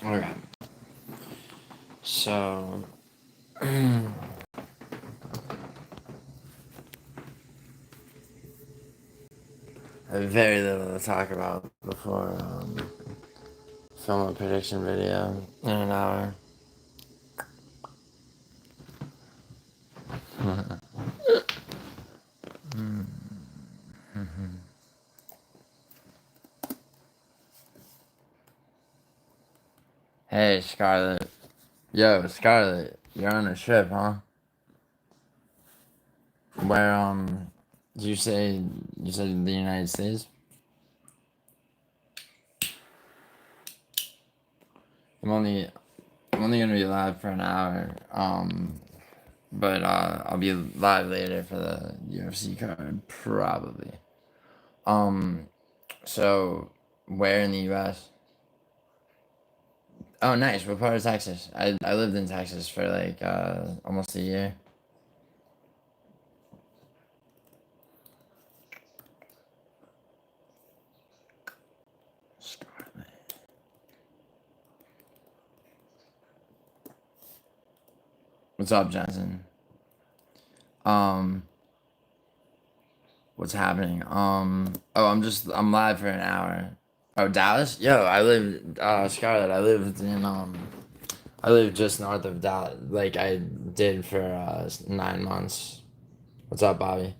Okay. So, I have very little to talk about before film a prediction video in an hour. Hey, Scarlett. Yo, Scarlett, you're on a trip, huh? Where, you said the United States? I'm only, I'm only gonna be live for an hour, but, I'll be live later for the UFC card, probably. Um, so, where in the U.S.? Oh, nice. What part of Texas? I lived in Texas for like almost a year. What's up, Johnson? Um, what's happening? I'm live for an hour. Oh, Dallas? Yo, Scarlett. I lived just north of Dallas. Like I did for 9 months. What's up, Bobby?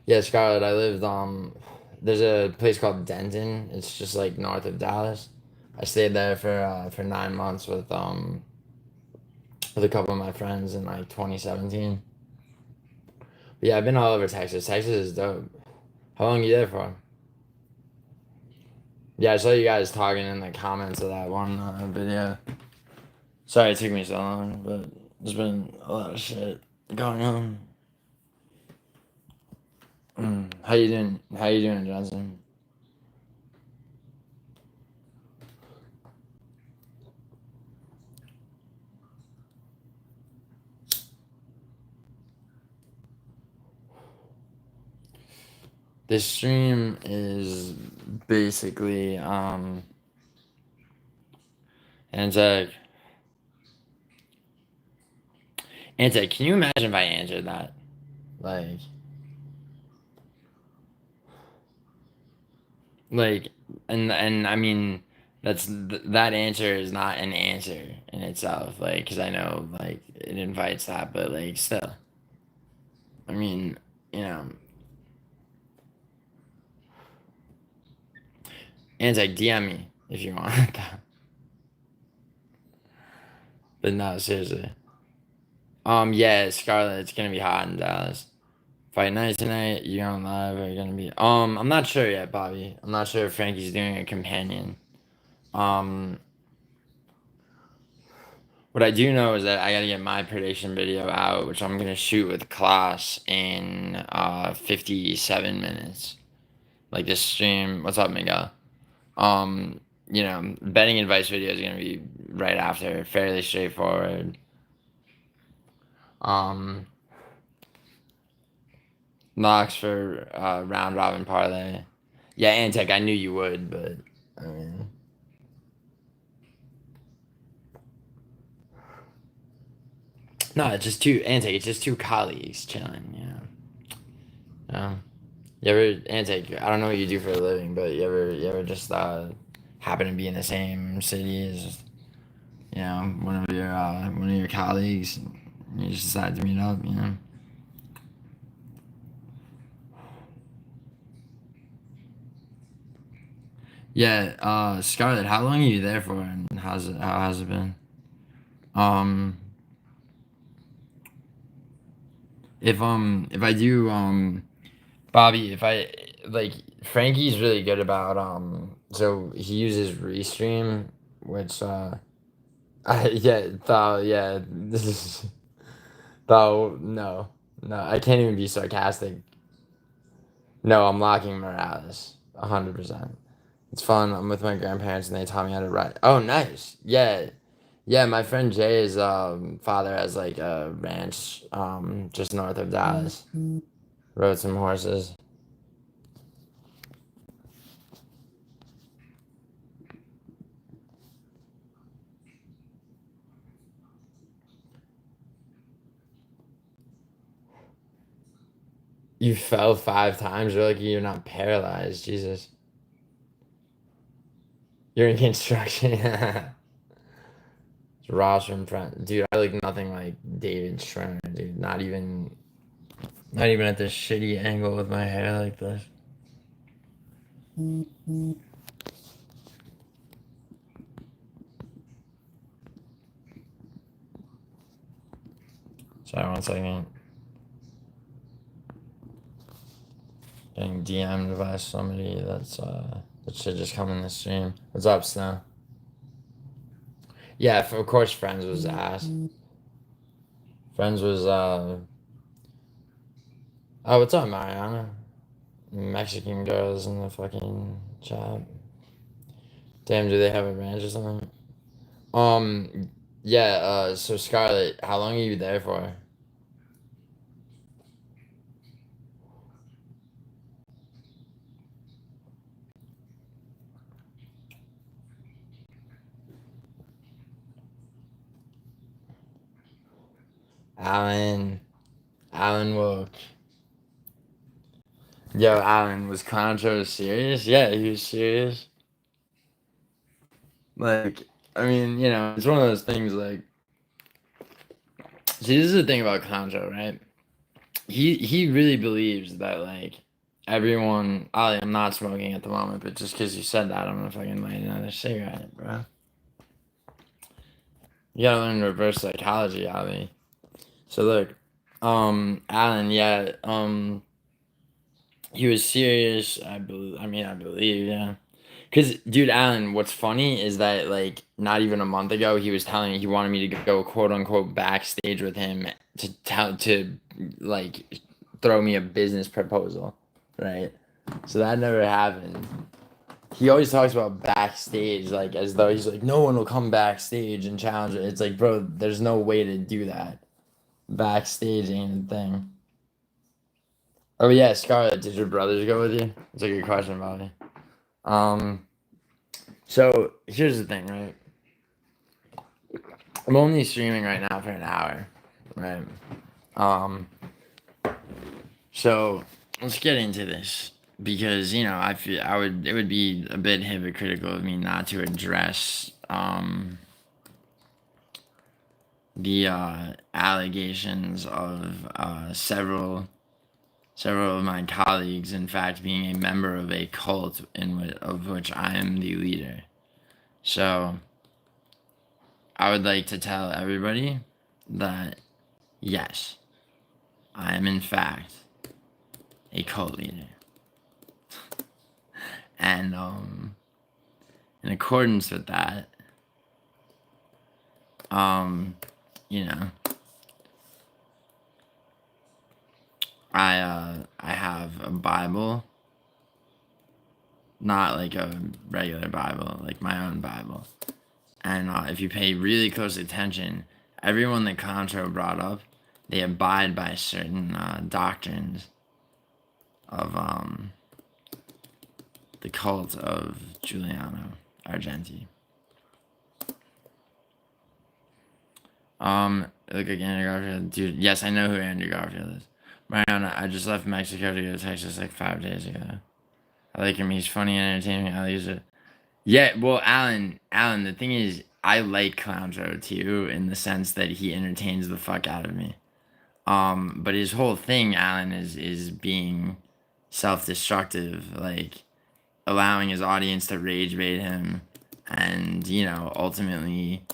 Yeah, Scarlett. There's a place called Denton. It's just like north of Dallas. I stayed there for 9 months with a couple of my friends in like 2017. But yeah, I've been all over Texas. Texas is dope. How long you there for? Yeah, I saw you guys talking in the comments of that one video. Sorry it took me so long, but there's been a lot of shit going on. How you doing? How you doing, Johnson? This stream is basically Anzac. Anzac, can you imagine if I answered that? Like like and I mean that answer is not an answer in itself, like because I know like it invites that, but like still, I mean, you know, Anzac, DM me if you want. But no, seriously. Yeah, Scarlett, it's gonna be hot in Dallas. Fight night tonight. You on live? Are you gonna be? I'm not sure yet, Bobby. I'm not sure if Frankie's doing a companion. Um, what I do know is that I gotta get my prediction video out, which I'm gonna shoot with class in 57 minutes. Like this stream. What's up, Miguel? Betting advice video is gonna be right after. Fairly straightforward. Um, Locks for round robin parlay. Yeah, Antec, I knew you would, but I mean, no, it's just two Antec. It's just two colleagues chilling. You ever Antec? I don't know what you do for a living, but you ever just happen to be in the same city as one of your colleagues? And you just decide to meet up. Yeah, Scarlett, how long are you there for, and how has it been? Um, if I do Bobby, if I like Frankie's really good about so he uses Restream, which this is though no, I can't even be sarcastic. No, I'm locking Morales 100%. It's fun. I'm with my grandparents and they taught me how to ride. Oh, nice. Yeah. Yeah, my friend Jay's father has like a ranch just north of Dallas. Rode some horses. You fell 5 times. You're lucky you're not paralyzed. Jesus. You're in construction. Ross from front. Dude, I look nothing like David Schreiner, dude. Not even at this shitty angle with my hair like this. Sorry, 1 second. Getting DM'd by somebody that should just come in the stream. What's up, Snow? Yeah, of course Friends was ass. Friends was oh, what's up, Mariana? Mexican girls in the fucking chat. Damn, do they have a ranch or something? Yeah, so Scarlett, how long are you there for? Alan woke. Yo, Alan, was Concho serious? Yeah, he was serious. Like, I mean, it's one of those things like, see, this is the thing about Concho, right? He really believes that, like, everyone, I'm not smoking at the moment, but just because you said that, I'm gonna fucking light another cigarette, bro. You gotta learn reverse psychology, Ali. So look, Alan, yeah, he was serious. I believe, yeah. Cause, dude, Alan, what's funny is that, like, not even a month ago, he was telling me he wanted me to go quote unquote backstage with him to like throw me a business proposal, right? So that never happened. He always talks about backstage like as though he's like no one will come backstage and challenge it. It's like, bro, there's no way to do that. Backstage ain't a thing. Oh yeah, Scarlett, did your brothers go with you? It's a good question, Bobby. So here's the thing, right? I'm only streaming right now for an hour, right? Um, so let's get into this because I feel it would be a bit hypocritical of me not to address the allegations of several of my colleagues, in fact, being a member of a cult of which I am the leader. So I would like to tell everybody that yes, I am in fact a cult leader. And in accordance with that, you know, I have a Bible, not like a regular Bible, like my own Bible. And if you pay really close attention, everyone that Contro brought up, they abide by certain doctrines of the cult of Giuliano, Argenti. Look like Andrew Garfield, dude. Yes, I know who Andrew Garfield is. Mariana, I just left Mexico to go to Texas like 5 days ago. I like him. He's funny and entertaining. I use it. Yeah, well, Alan, the thing is, I like Clownjo too, in the sense that he entertains the fuck out of me. But his whole thing, Alan, is being self-destructive, like allowing his audience to rage bait him, and ultimately,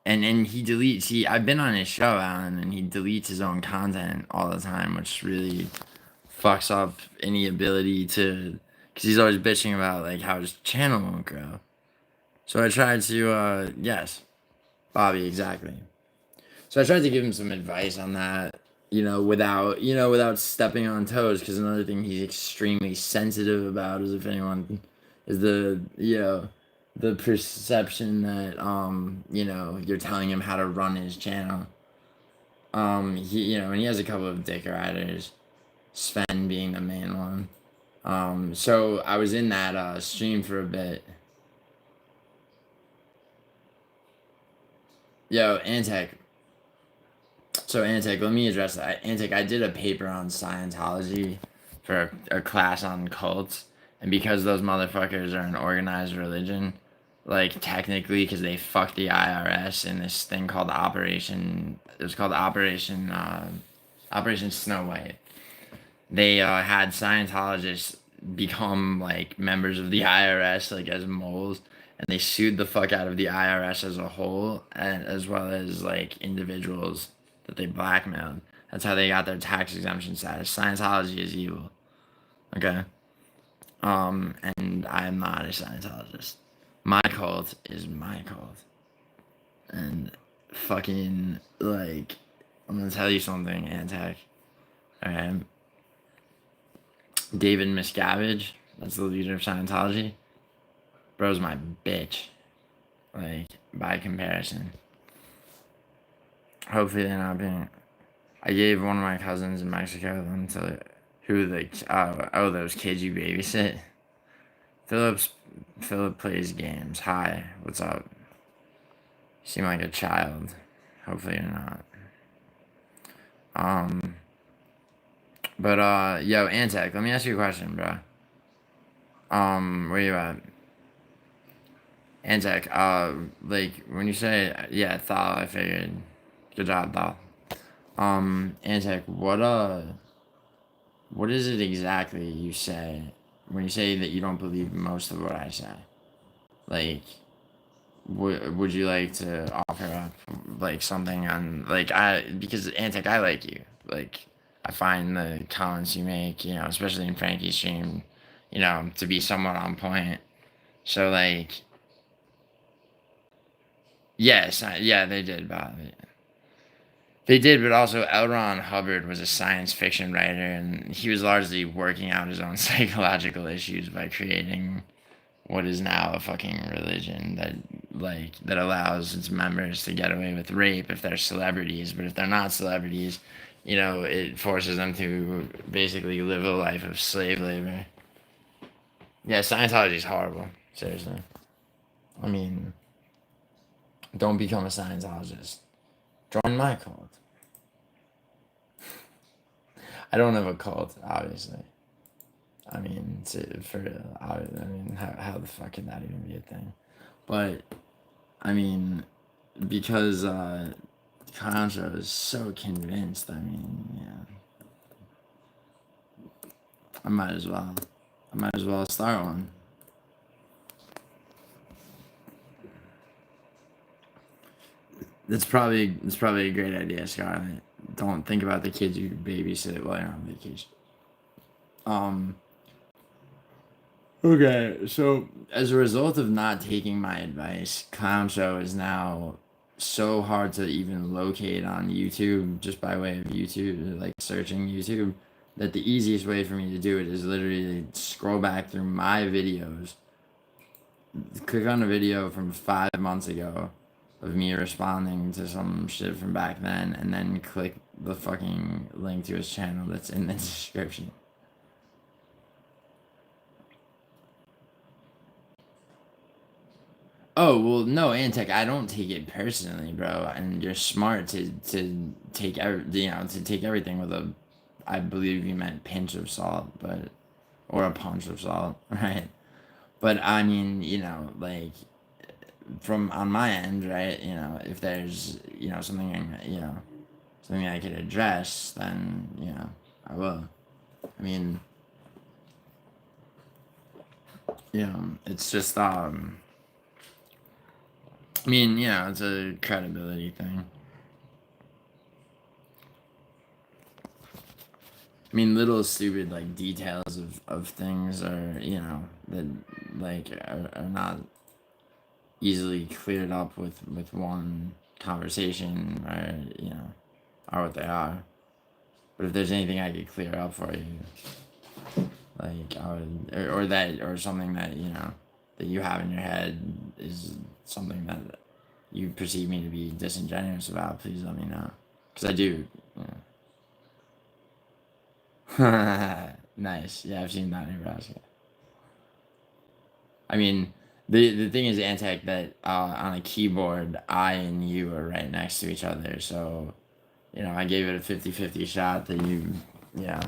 and he deletes. I've been on his show, Alan, and he deletes his own content all the time, which really fucks up any ability to, because he's always bitching about like how his channel won't grow. So I tried to, yes, Bobby, exactly. So I tried to give him some advice on that, without stepping on toes. Because another thing he's extremely sensitive about is if anyone is the perception that you're telling him how to run his channel. And he has a couple of dick riders, Sven being the main one. So I was in that stream for a bit. Yo, Antec. So Antic, let me address that. Antic, I did a paper on Scientology for a class on cults, and because those motherfuckers are an organized religion, like technically, because they fucked the IRS in this thing called Operation. It was called Operation Snow White. They had Scientologists become like members of the IRS, like as moles, and they sued the fuck out of the IRS as a whole, and as well as like individuals that they blackmailed. That's how they got their tax exemption status. Scientology is evil. Okay. And I'm not a Scientologist. My cult is my cult. And fucking like I'm gonna tell you something, Antec. Alright. David Miscavige, that's the leader of Scientology. Bro's my bitch. Like, by comparison. Hopefully they're not being. I gave one of my cousins in Mexico them to who the those kids you babysit. Philip plays games. Hi, what's up? You seem like a child. Hopefully you're not. Yo, Antec, let me ask you a question, bro. Where you at? Antec, like when you say yeah, Thal, I figured. Good job, Thal. Antec, what is it exactly you say when you say that you don't believe most of what I say? Like, would you like to offer up like something on like because Antec, I like you. Like, I find the comments you make, you know, especially in Frankie's stream, you know, to be somewhat on point. So like, yes, yeah, they did, Bob. They did, but also L. Ron Hubbard was a science fiction writer, and he was largely working out his own psychological issues by creating what is now a fucking religion that allows its members to get away with rape if they're celebrities, but if they're not celebrities, you know, it forces them to basically live a life of slave labor. Yeah, Scientology is horrible. Seriously. I mean, don't become a Scientologist. Join my cult. I don't have a cult, obviously. I mean, how the fuck can that even be a thing? But, I mean, because Contra is so convinced, I mean, yeah. I might as well. I might as well start one. It's probably a great idea, Scarlett. Don't think about the kids you babysit while you're on vacation. Okay, so as a result of not taking my advice, Clown Show is now so hard to even locate on YouTube just by way of YouTube, like searching YouTube, that the easiest way for me to do it is literally scroll back through my videos, click on a video from 5 months ago of me responding to some shit from back then, and then click the fucking link to his channel that's in the description. Oh well, no, Antec, I don't take it personally, bro. And you're smart to take to take everything with a, I believe you meant pinch of salt, but or a punch of salt, right? But I mean, you know, like from on my end, right? You know, if there's something something I could address, then I will. I mean, it's just I mean, it's a credibility thing. I mean, little stupid like details of things are that like are not easily cleared up with one conversation, or are what they are. But if there's anything I could clear up for you, like I would, or that, or something that that you have in your head is something that you perceive me to be disingenuous about, please let me know, because I do. Nice. Yeah, I've seen that in Nebraska. I mean, the thing is, Antec, that on a keyboard, I and you are right next to each other, so you know, I gave it a 50-50 shot that you know,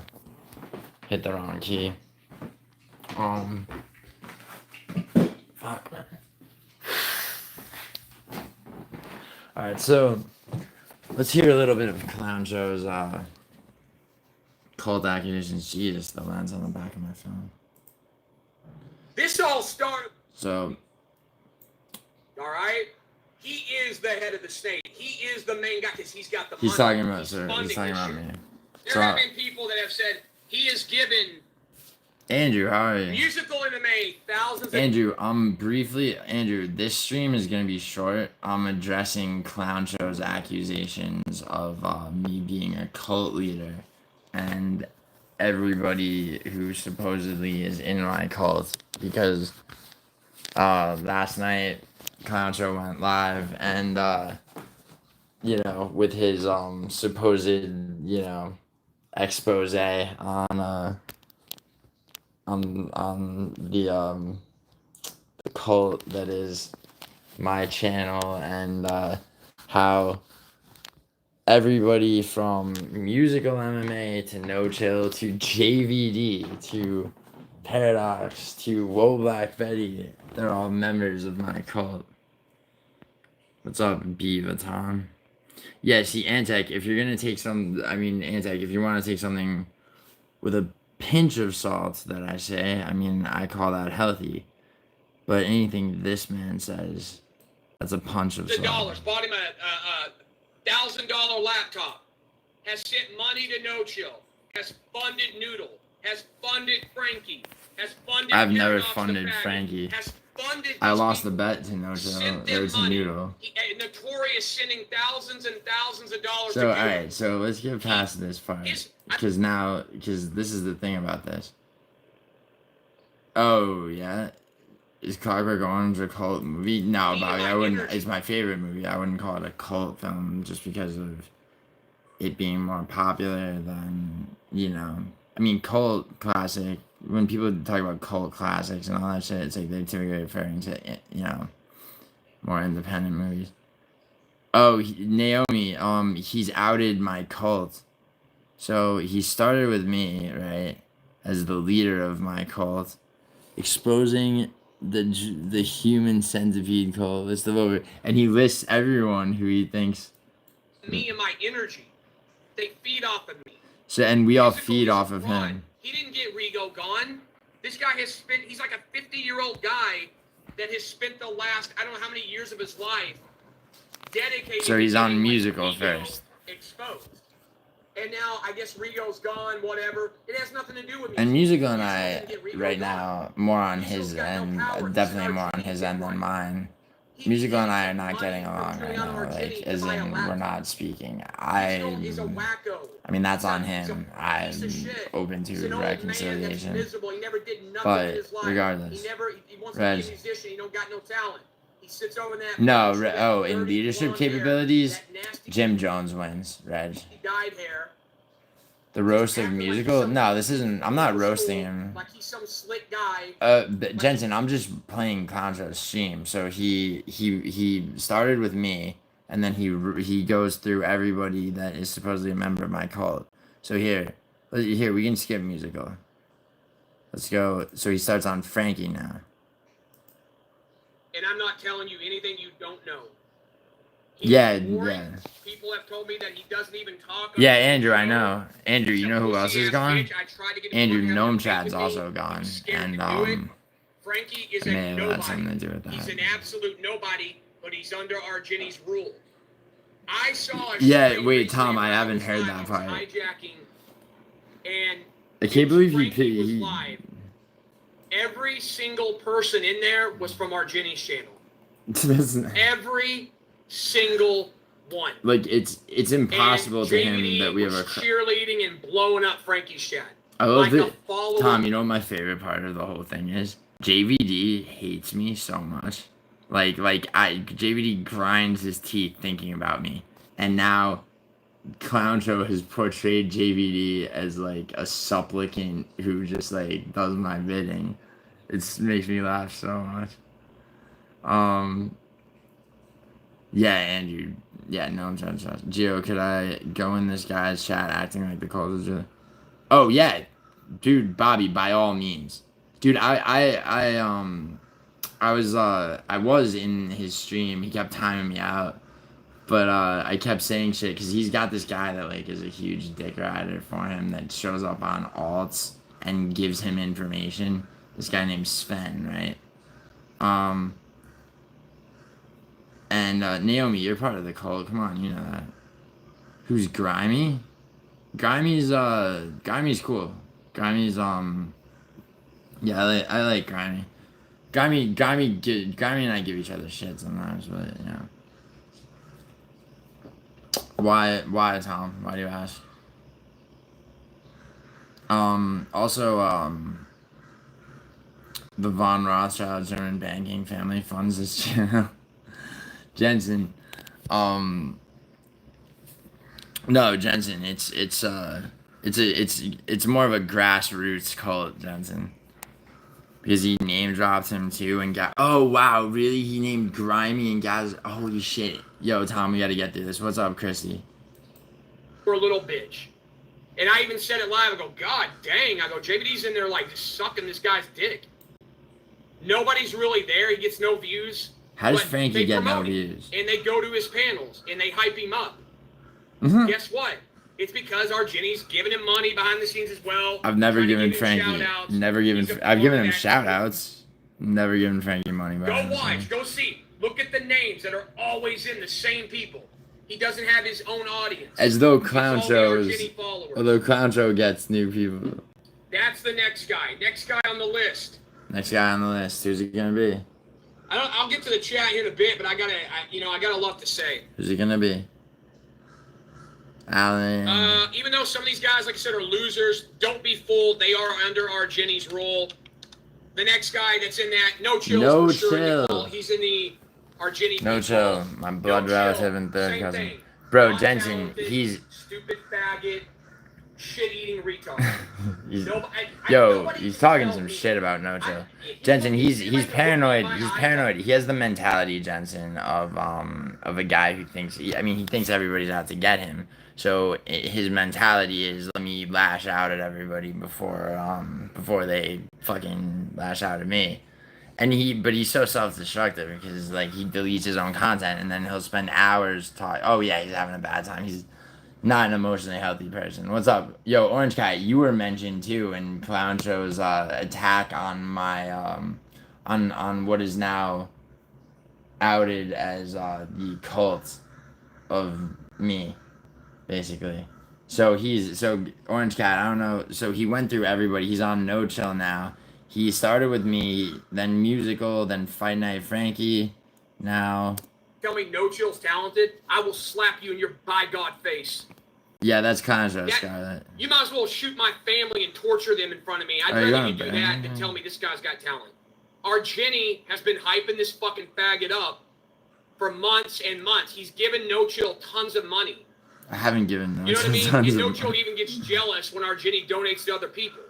hit the wrong key. Fuck, man. Alright, so let's hear a little bit of Clown Show's cult accusations. Jesus, the lens on the back of my phone. This all started. So, all right, he is the head of the state. He is the main guy because he's got the money. he's talking about, sir. He's talking about me. There have been people that have said he is given. Andrew, how are you? Musical MMA, thousands. Andrew, Andrew, this stream is gonna be short. I'm addressing Clown Show's accusations of me being a cult leader, and everybody who supposedly is in my cult, because last night Clown Show went live, and you know, with his supposed, you know, expose on the cult that is my channel, and how everybody from musical MMA to No Chill to JVD to Paradox to Whoa Black Betty, they're all members of my cult. What's up, Beava Tom? Yeah, see, Antec, if you're gonna take Antec, if you want to take something with a pinch of salt that I say, I mean, I call that healthy. But anything this man says, that's a punch of salt. $1,000, bought him a $1,000 laptop, has sent money to No Chill, has funded Noodle, has funded Frankie, has funded. I've never funded Frankie. Has funded. I lost the bet to No Chill, or to Noodle. Notorious sending thousands and thousands of dollars. So, alright, so let's get past this part. Because this is the thing about this. Oh, yeah? Is Clockwork Orange a cult movie? No, Bobby, I wouldn't. It's my favorite movie. I wouldn't call it a cult film just because of it being more popular than, you know. I mean, cult classic. When people talk about cult classics and all that shit, it's like they're typically referring to, you know, more independent movies. Oh, Naomi, he's outed my cult. So he started with me, right, as the leader of my cult, exposing the human centipede cult list of over, and he lists everyone who he thinks. Me and my energy, they feed off of me. So, and we all feed off of him. He didn't get Rigo gone. This guy has spent. He's like a 50-year-old guy that has spent the last, I don't know how many years of his life dedicated. So he's on musical first. Exposed. And now I guess Rigo's gone, whatever. It has nothing to do with me. And Musical and I, right now, more on his end, definitely more on his end than mine. Musical and I are not getting along right now, like, as in, we're not speaking. I mean, that's on him. I'm open to reconciliation. But, regardless, Reg. No, in leadership capabilities, Jim Jones wins, Reg. The roast of Musical? No, this isn't. I'm not roasting him. Like he's some slick guy. Jensen, I'm just playing Clown Show's stream. So he started with me, and then he goes through everybody that is supposedly a member of my cult. So here we can skip Musical. Let's go. So he starts on Frankie now. And I'm not telling you anything you don't know. Yeah. People have told me that he doesn't even talk. Yeah, Andrew, I know. Andrew, you know who else is gone? Andrew, Gnome Chat's also gone. And, Frankie is may a have had something nobody. to do with that. He's an absolute nobody, but he's under Argenti's rule. I saw a Yeah, wait, Tom, I haven't heard that part. Hijacking, and I can't believe he live. Every single person in there was from Argenti's channel. Every single one. Like, it's impossible and to him that we have a cheerleading and blowing up Frankie's chat. I love it. Tom, you know what my favorite part of the whole thing is? JVD hates me so much. JVD grinds his teeth thinking about me. And now Clown Show has portrayed JVD as like a supplicant who just like does my bidding. It makes me laugh so much. Yeah, Andrew. Yeah, no, I'm trying to trust. Gio, could I go in this guy's chat acting like the cult is real? Oh yeah, dude, Bobby, by all means, dude. I was in his stream. He kept timing me out, but I kept saying shit because he's got this guy that like is a huge dick rider for him that shows up on alts and gives him information. This guy named Sven, right? And Naomi, you're part of the cult. Come on, you know that. Who's Grimy? Grimy's cool. Grimy's yeah, I like Grimy. Grimy and I give each other shit sometimes, but you know. Why, Tom? Why do you ask? Also, the Von Rothschild German banking family funds this channel. Jensen, no, Jensen, it's more of a grassroots cult, Jensen. Because he name dropped him too and got. Oh wow, really? He named Grimy and Gaz. Holy shit! Yo, Tom, we gotta get through this. What's up, Christy? For a little bitch. And I even said it live. I go, God dang. I go, JVD's in there like just sucking this guy's dick. Nobody's really there. He gets no views. How does Frankie get no views? And they go to his panels and they hype him up. Mm-hmm. Guess what? It's because Argenti's giving him money behind the scenes as well. I've never given Frankie. I've given him shout outs. Never given Frankie money. Go watch. Go see. Look at the names that are always in the same people. He doesn't have his own audience. As though Clown Show gets new people. That's the next guy. Next guy on the list. Next guy on the list. Who's it gonna be? I'll get to the chat here in a bit, but I got a lot to say. Who's it gonna be? Alan. Even though some of these guys, like I said, are losers, don't be fooled. They are under Argenti's rule. The next guy that's in that, No Chill. No Chill. Chill. He's in the Argenti. No Chill. My blood relative and third cousin. Bro, Jensen, he's... Stupid faggot, shit-eating retard. He's talking some shit about No Chill. Jensen, he's paranoid. He's paranoid. He has the mentality, Jensen, of a guy who thinks... he thinks everybody's out to get him. So his mentality is, let me lash out at everybody before they fucking lash out at me. And he's so self-destructive because like he deletes his own content and then he'll spend hours talking. Oh yeah, he's having a bad time. He's not an emotionally healthy person. What's up, yo, Orange Cat? You were mentioned too in Clown Show's attack on my on what is now outed as the cult of me. Basically. So Orange Cat, I don't know. So he went through everybody. He's on No Chill now. He started with me, then Musical, then Fight Night Frankie. Now. Tell me No Chill's talented? I will slap you in your by God face. Yeah, that's kind of Scarlet. You might as well shoot my family and torture them in front of me. I'd rather you do that than tell me this guy's got talent. Argenti has been hyping this fucking faggot up for months and months. He's given No Chill tons of money. I haven't given No Chill. You know what I mean? And No Chill even gets jealous when Argenti donates to other people.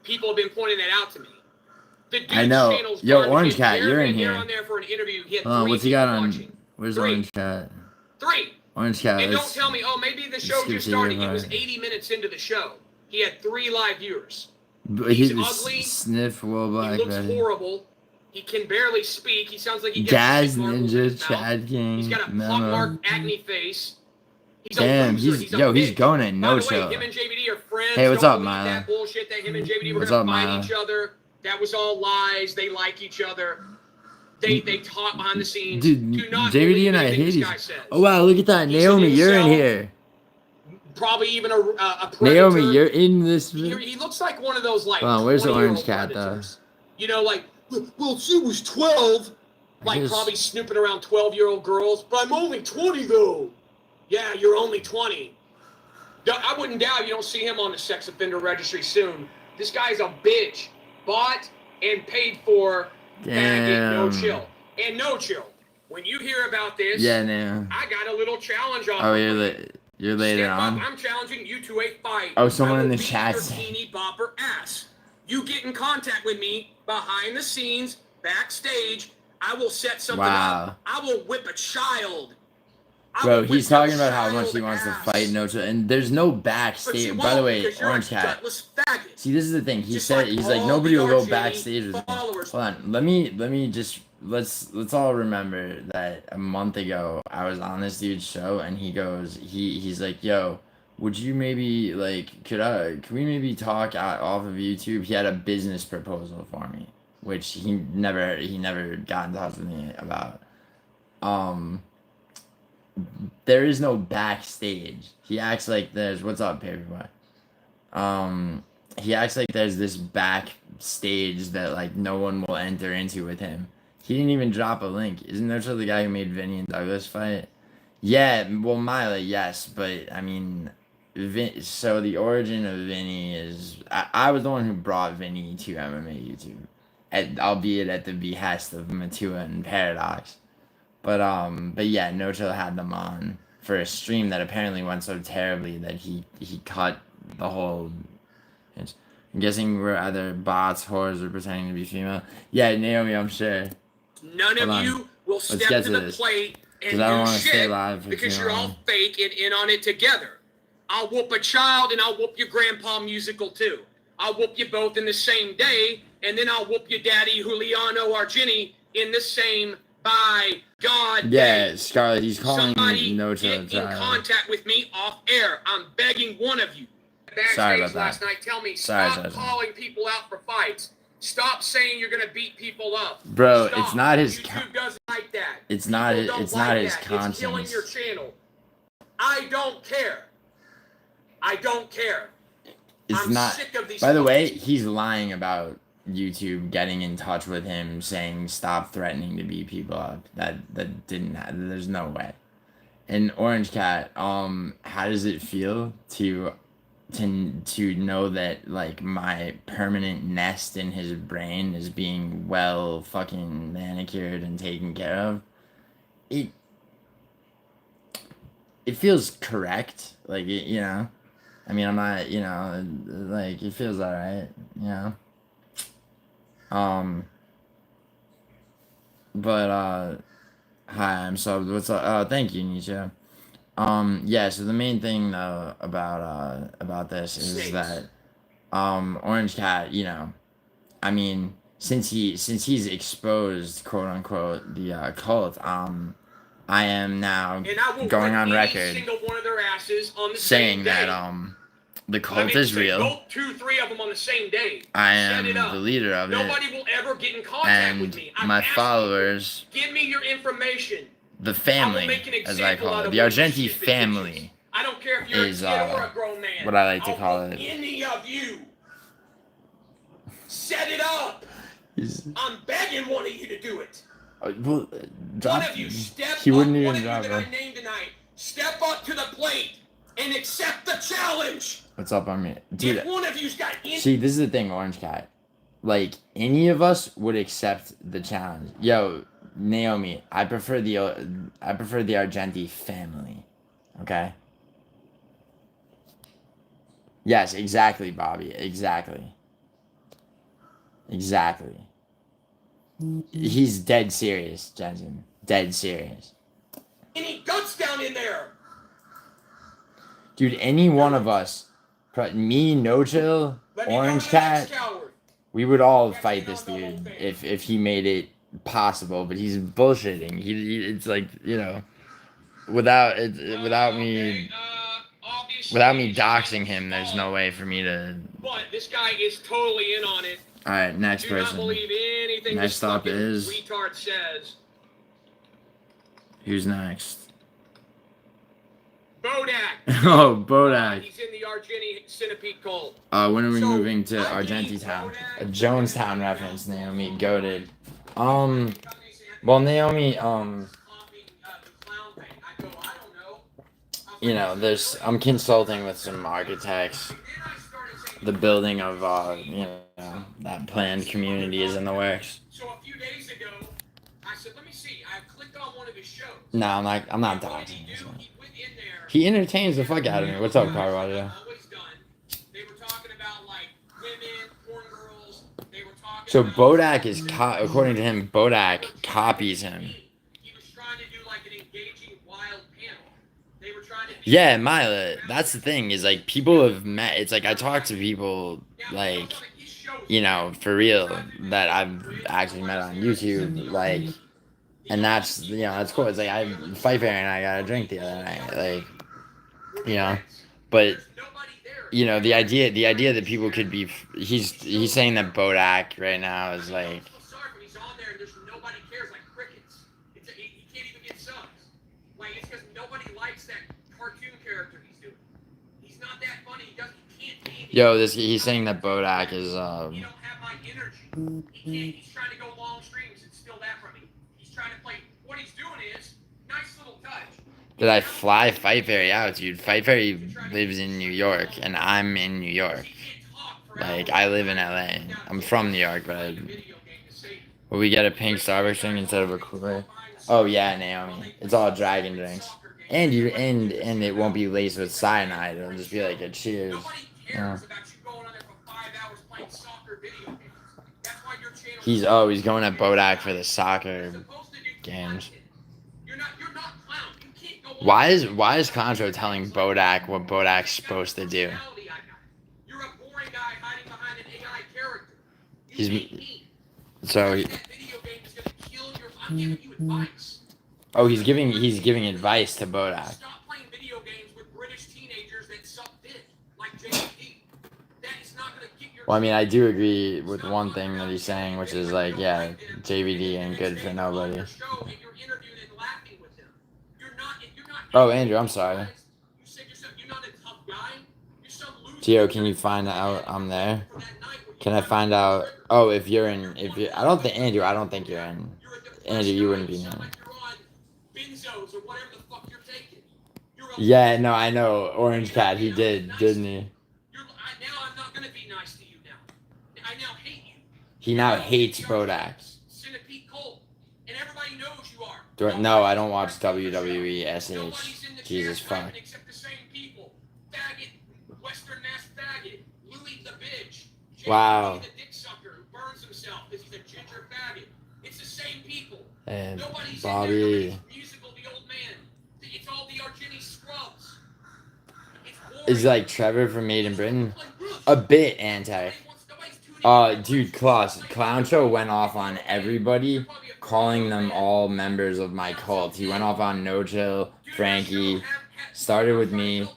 People have been pointing that out to me. The dude's I know. channel's Yo, garbage. Orange Cat, you're in here. On there for an interview. He had what's he got on? watching. Where's 3. Orange Cat? 3. Orange Cat. And don't tell me, maybe the show just started. He was 80 minutes into the show. He had 3 live viewers. He's ugly. Sniff Will Black. He looks horrible. He can barely speak. He sounds like he gets Ninja, Chad King. He's got a pockmarked acne face. Damn, he's going at No Chill. Him and JVD are friends. Hey, what's up, Milo? That bullshit that him and JVD were gonna fight each other. That was all lies. They like each other. They talk behind the scenes. Dude, JVD and I hate each other. Oh wow, look at that, Naomi, you're in here. Probably even a predator. Naomi, you're in this. He looks like one of those like. Oh, where's the Orange Cat though? You know, like, well, she was 12. Like probably snooping around 12-year-old girls. But I'm only 20 though. Yeah, you're only 20. I wouldn't doubt you don't see him on the sex offender registry soon. This guy's a bitch. Bought and paid for. Damn. No Chill. And No Chill. When you hear about this, I got a little challenge on. Oh, you're later on. I'm challenging you to a fight. Oh, someone in the chat. Your teeny bopper ass. You get in contact with me behind the scenes, backstage. I will set something Wow. up. I will whip a child. Bro, he's talking about how much he wants to fight Nocho, and there's no backstage. By the way, Orange Cat. See, this is the thing. He said he's like nobody will go backstage with me. Hold on, let me just let's all remember that a month ago I was on this dude's show and he goes he's like, yo, would you maybe like can we maybe talk off of YouTube? He had a business proposal for me, which he never got in touch with me about. There is no backstage. He acts like there's what's up, paperboy. He acts like there's this backstage that like no one will enter into with him. He didn't even drop a link. Isn't Nocho the guy who made Vinny and Douglas fight? Yeah, well, Mila, yes, but I mean, so the origin of Vinny is I was the one who brought Vinny to MMA YouTube, albeit at the behest of Matua and Paradox. But yeah, Nocho had them on for a stream that apparently went so terribly that he cut the whole. I'm guessing we're either bots, whores, or pretending to be female. Yeah, Naomi, I'm sure. None of you will step to the plate and I don't do want to stay shit live for because too you're long. all fake and in on it together. I'll whoop a child and I'll whoop your grandpa musical too. I'll whoop you both in the same day, and then I'll whoop your daddy Giuliano Argenti in the same by God. Yeah, Scarlett, he's calling Somebody Nocho get in contact with me off air. I'm begging one of you. Sorry about that. Last night, tell me, stop calling people out for fights. Stop saying you're gonna beat people up. Bro, Stop. it's not his. YouTube doesn't like that. It's not. It's not his conscience. It's killing your channel. I don't care. I don't care. I'm not. Sick of these. By the way, he's lying about YouTube getting in touch with him, saying stop threatening to beat people up. That didn't happen. There's no way. And Orange Cat, how does it feel to know that like my permanent nest in his brain is being well fucking manicured and taken care of? It feels correct, like you know. I mean, I'm not, you know, like it feels alright, you know. But hi, I'm subbed. What's up? Oh, thank you, Nietzsche. Yeah, so the main thing though about this is that Orange Cat, you know, I mean, since he's exposed, quote unquote, the cult, I am now going on record saying that the cult is real. Go 2-3 of them on the same day. I am the leader of it. Nobody will ever get in contact with me. My followers, give me your information. The family, as I call it, the Argenti family, I don't care if you're a kid or a grown man. What I like to call it. Any of you, set it up. I'm begging one of you to do it. Well, one of you step he wouldn't up. even One drop of you that I named tonight, step up to the plate and accept the challenge. What's up on me, dude? If one of you's got see, this is the thing, Orange Cat. Like any of us would accept the challenge. Yo, Naomi, I prefer the Argenti family. Okay. Yes, exactly, Bobby. Exactly. He's dead serious, Jensen. Dead serious. Any guts down in there? Dude, any one of us, me, No Chill, Orange Cat, we would all fight this dude if he made it possible. But he's bullshitting. It's like, you know, without me doxing him, there's no way for me to. But this guy is totally in on it. All right, next person. Do not believe anything next up is retard says. Who's next? Bodak. Oh, Bodak. He's in the Argenti centipede cult. When are we moving to Argenti Town? A Jonestown reference, Naomi. Goated. Well, Naomi, you know, I'm consulting with some architects. The building of, you know, that planned community is in the works. So a few days ago, I said, let me see. I clicked on one of his shows. No, I'm not doxing this one. He entertains the fuck out of me. What's up, Carvalho? They were talking about like women, porn girls. They were talking So Bodak is, according to him, Bodak copies him. He was trying to do like an engaging wild panel. They were trying to. Yeah, Mila. That's the thing is like people have met. It's like I talk to people like, you know, for real that I've actually met on YouTube, like, and that's you know that's cool. It's like Pfeiffer and I got a drink the other night, like, you know, but you know the idea that people could be. He's saying that Bodak right now is like. He's on there and there's nobody cares like crickets. He can't even get subs. Like it's because nobody likes that cartoon character he's doing. He's not that funny. He can't be. Yo, he's saying that Bodak is You don't have my energy. He's trying to go long streams and steal that from me. He's trying to play. What he's doing is nice little touch. Did I fly Fight Fairy out, dude? Fight Fairy lives in New York, and I'm in New York. Like, I live in LA. I'm from New York, but will we get a pink Starbucks drink instead of a cooler? Oh yeah, Naomi. It's all dragon drinks. And it won't be laced with cyanide. It'll just be like a cheers. Yeah. He's going at Bodak for the soccer games. Why is Contra telling Bodak what Bodak's supposed to do? You're a boring guy hiding behind an AI character. I'm giving you advice. Oh, he's giving advice to Bodak. Stop playing video games with British teenagers that suck dick like JVD. That is not going to get your. Well, I mean, I do agree with one thing that he's saying, which is like, yeah, JVD ain't good for nobody. Oh, Andrew, I'm sorry. Gio, can you find out I'm there? Can I find out? Oh, if you're in, I don't think Andrew. I don't think you're in. Andrew, you wouldn't be in. Yeah, no, I know. Orange Cat, he did, didn't he? Now I'm not gonna be nice to you now. I now hate you. He now hates Bodak. KULT, and everybody knows you are. No, I don't watch WWE SH. Jesus fuck. Except the same people. Faggot, Western mass faggot, Louis the bitch. Wow. The dick sucker who burns himself because he's a ginger faggot. It's the same people. And Nobody's Bobby. Musical, the old man. It's all the Argenti scrubs. Is like Trevor from Made in Britain? A bit anti. Dude, Clown Show went off on everybody, calling them all members of my cult. He went off on No Chill, Frankie, started with me.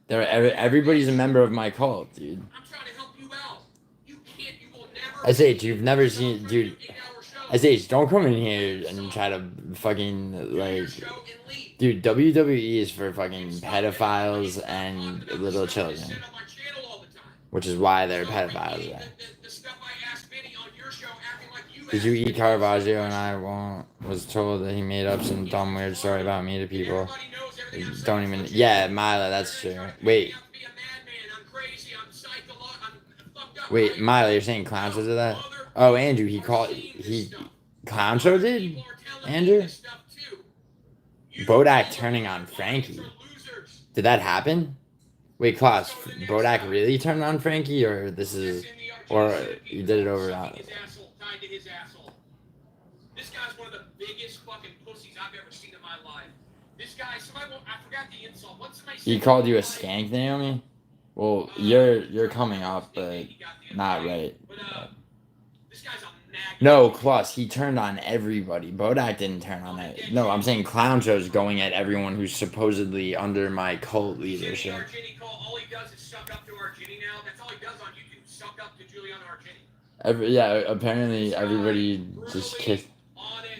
Everybody's a member of my cult, dude. I'm trying to help you out. You will never. SH, you've never seen, dude. SH, don't come in here and try to fucking, like, dude, WWE is for fucking pedophiles and little children. Which is why they're pedophiles. Right? Did you eat Caravaggio and I was told that he made up some dumb weird story about me to people. Don't even. Yeah, Mila, that's true. Wait, Mila, you're saying Clown Show did that? Oh, Andrew, Clown Show did? Andrew? Bodak turning on Frankie. Did that happen? Wait, Klaus, Bodak really turned on Frankie, or you did it over on? This guy's one of the biggest fucking pussies I've ever seen in my life. This guy, I forgot the insult. What's somebody say? He called you a skank, Naomi? Well, you're coming up, but not right. This guy's a magnet. No, Klaus, he turned on everybody. Bodak didn't turn on it. No, I'm saying Clown Show's going at everyone who's supposedly under my cult leadership. All he does is suck up to Argenti now. That's all he does on YouTube. Suck up to Giuliano Argenti. Yeah, apparently everybody just kissed.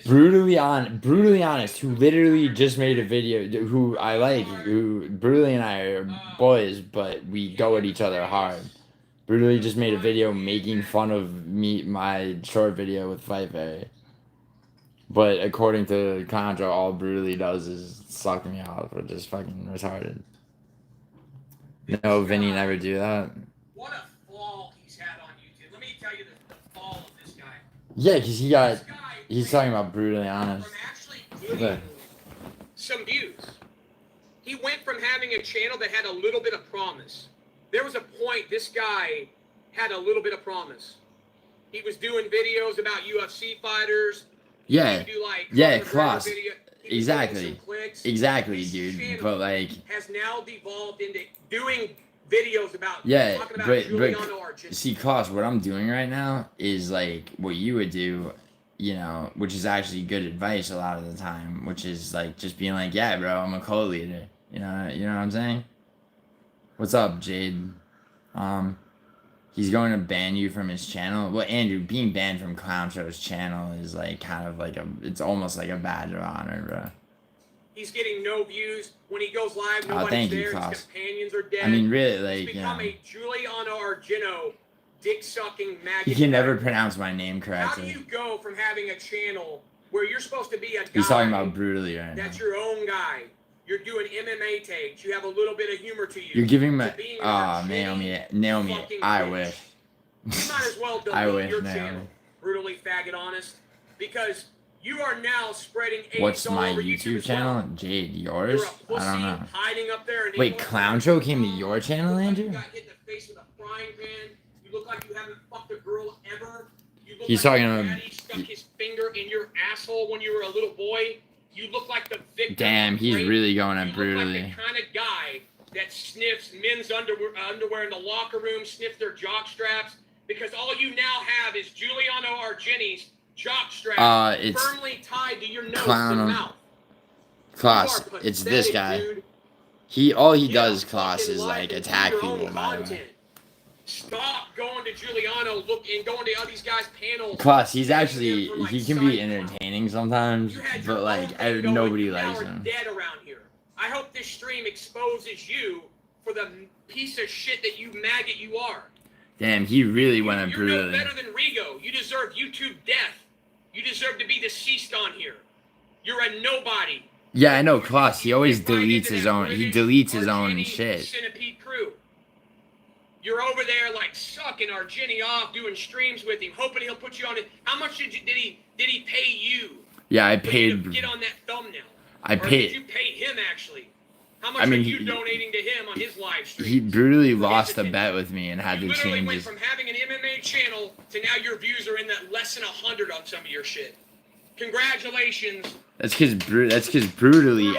Brutally honest, who literally just made a video, who I like, who Brutally and I are boys, but we go at each other hard. Brutally just made a video making fun of my short video with Fight Fairy. But according to Contra, all Brutally does is suck me off, which is fucking retarded. No, Vinny never do that. What a fall he's had on YouTube. Let me tell you the fall of this guy. Yeah, because he's talking about Brutally Honest. From actually getting some views. He went from having a channel that had a little bit of promise. There was a point this guy had a little bit of promise. He was doing videos about UFC fighters. Yeah. Do like Yeah, class. Exactly. Exactly, dude. But like has now devolved into doing videos about talking about Giuliano Argenti. See, class, what I'm doing right now is like what you would do, you know, which is actually good advice a lot of the time, which is like just being like, yeah, bro, I'm a cult leader. You know what I'm saying? What's up, Jade? He's going to ban you from his channel. Well, Andrew, being banned from Clown Show's channel is like kind of like it's almost like a badge of honor, bro. He's getting no views when he goes live. Nobody's there. His companions are dead. I mean, really, like, he's become a Giuliano Argento, dick-sucking maggot. He can never pronounce my name correctly. How do you go from having a channel where you're supposed to be a guy? He's talking about brutally right now. That's your own guy. You're doing MMA takes. You have a little bit of humor to you. You're giving me... Naomi, I wish. You might as well delete your channel, brutally faggot honest, because you are now spreading AIDS. What's my YouTube channel? Jade, yours? I don't know. Wait, Clown Show came to your channel, Andrew? You got hit in the face with a frying pan. You look like you haven't fucked a girl ever. He's talking about... Daddy stuck his finger in your asshole when you were a little boy. You look like the victim. Damn, he's really going at brutally. You look like the kind of guy that sniffs men's underwear in the locker room, sniffs their jock straps, because all you now have is Giuliano Argenti's jock strap firmly tied to your nose and mouth. Klaus, it's this guy. Dude. All he does, Klaus, is like attack people. By the way. Stop going to Giuliano, going to all these guys' panels. Klaus, he's actually he can be entertaining sometimes, but like nobody likes him. Dead around here. I hope this stream exposes you for the piece of shit that you maggot you are. Damn, he really went at brutally. You're no better than Rigo. You deserve YouTube death. You deserve to be deceased on here. You're a nobody. Yeah, I know, Klaus. He always deletes his own. He deletes his own shit. Centipede crew. You're over there like sucking Argenti off, doing streams with him, hoping he'll put you on it. How much did he pay you? Yeah, I paid. To get on that thumbnail. I paid. Did you pay him actually? How much are you donating to him on his live stream? He brutally lost a bet with me and had to change his... You literally went from having an MMA channel to now your views are in that less than 100 on some of your shit. Congratulations. That's because brutally...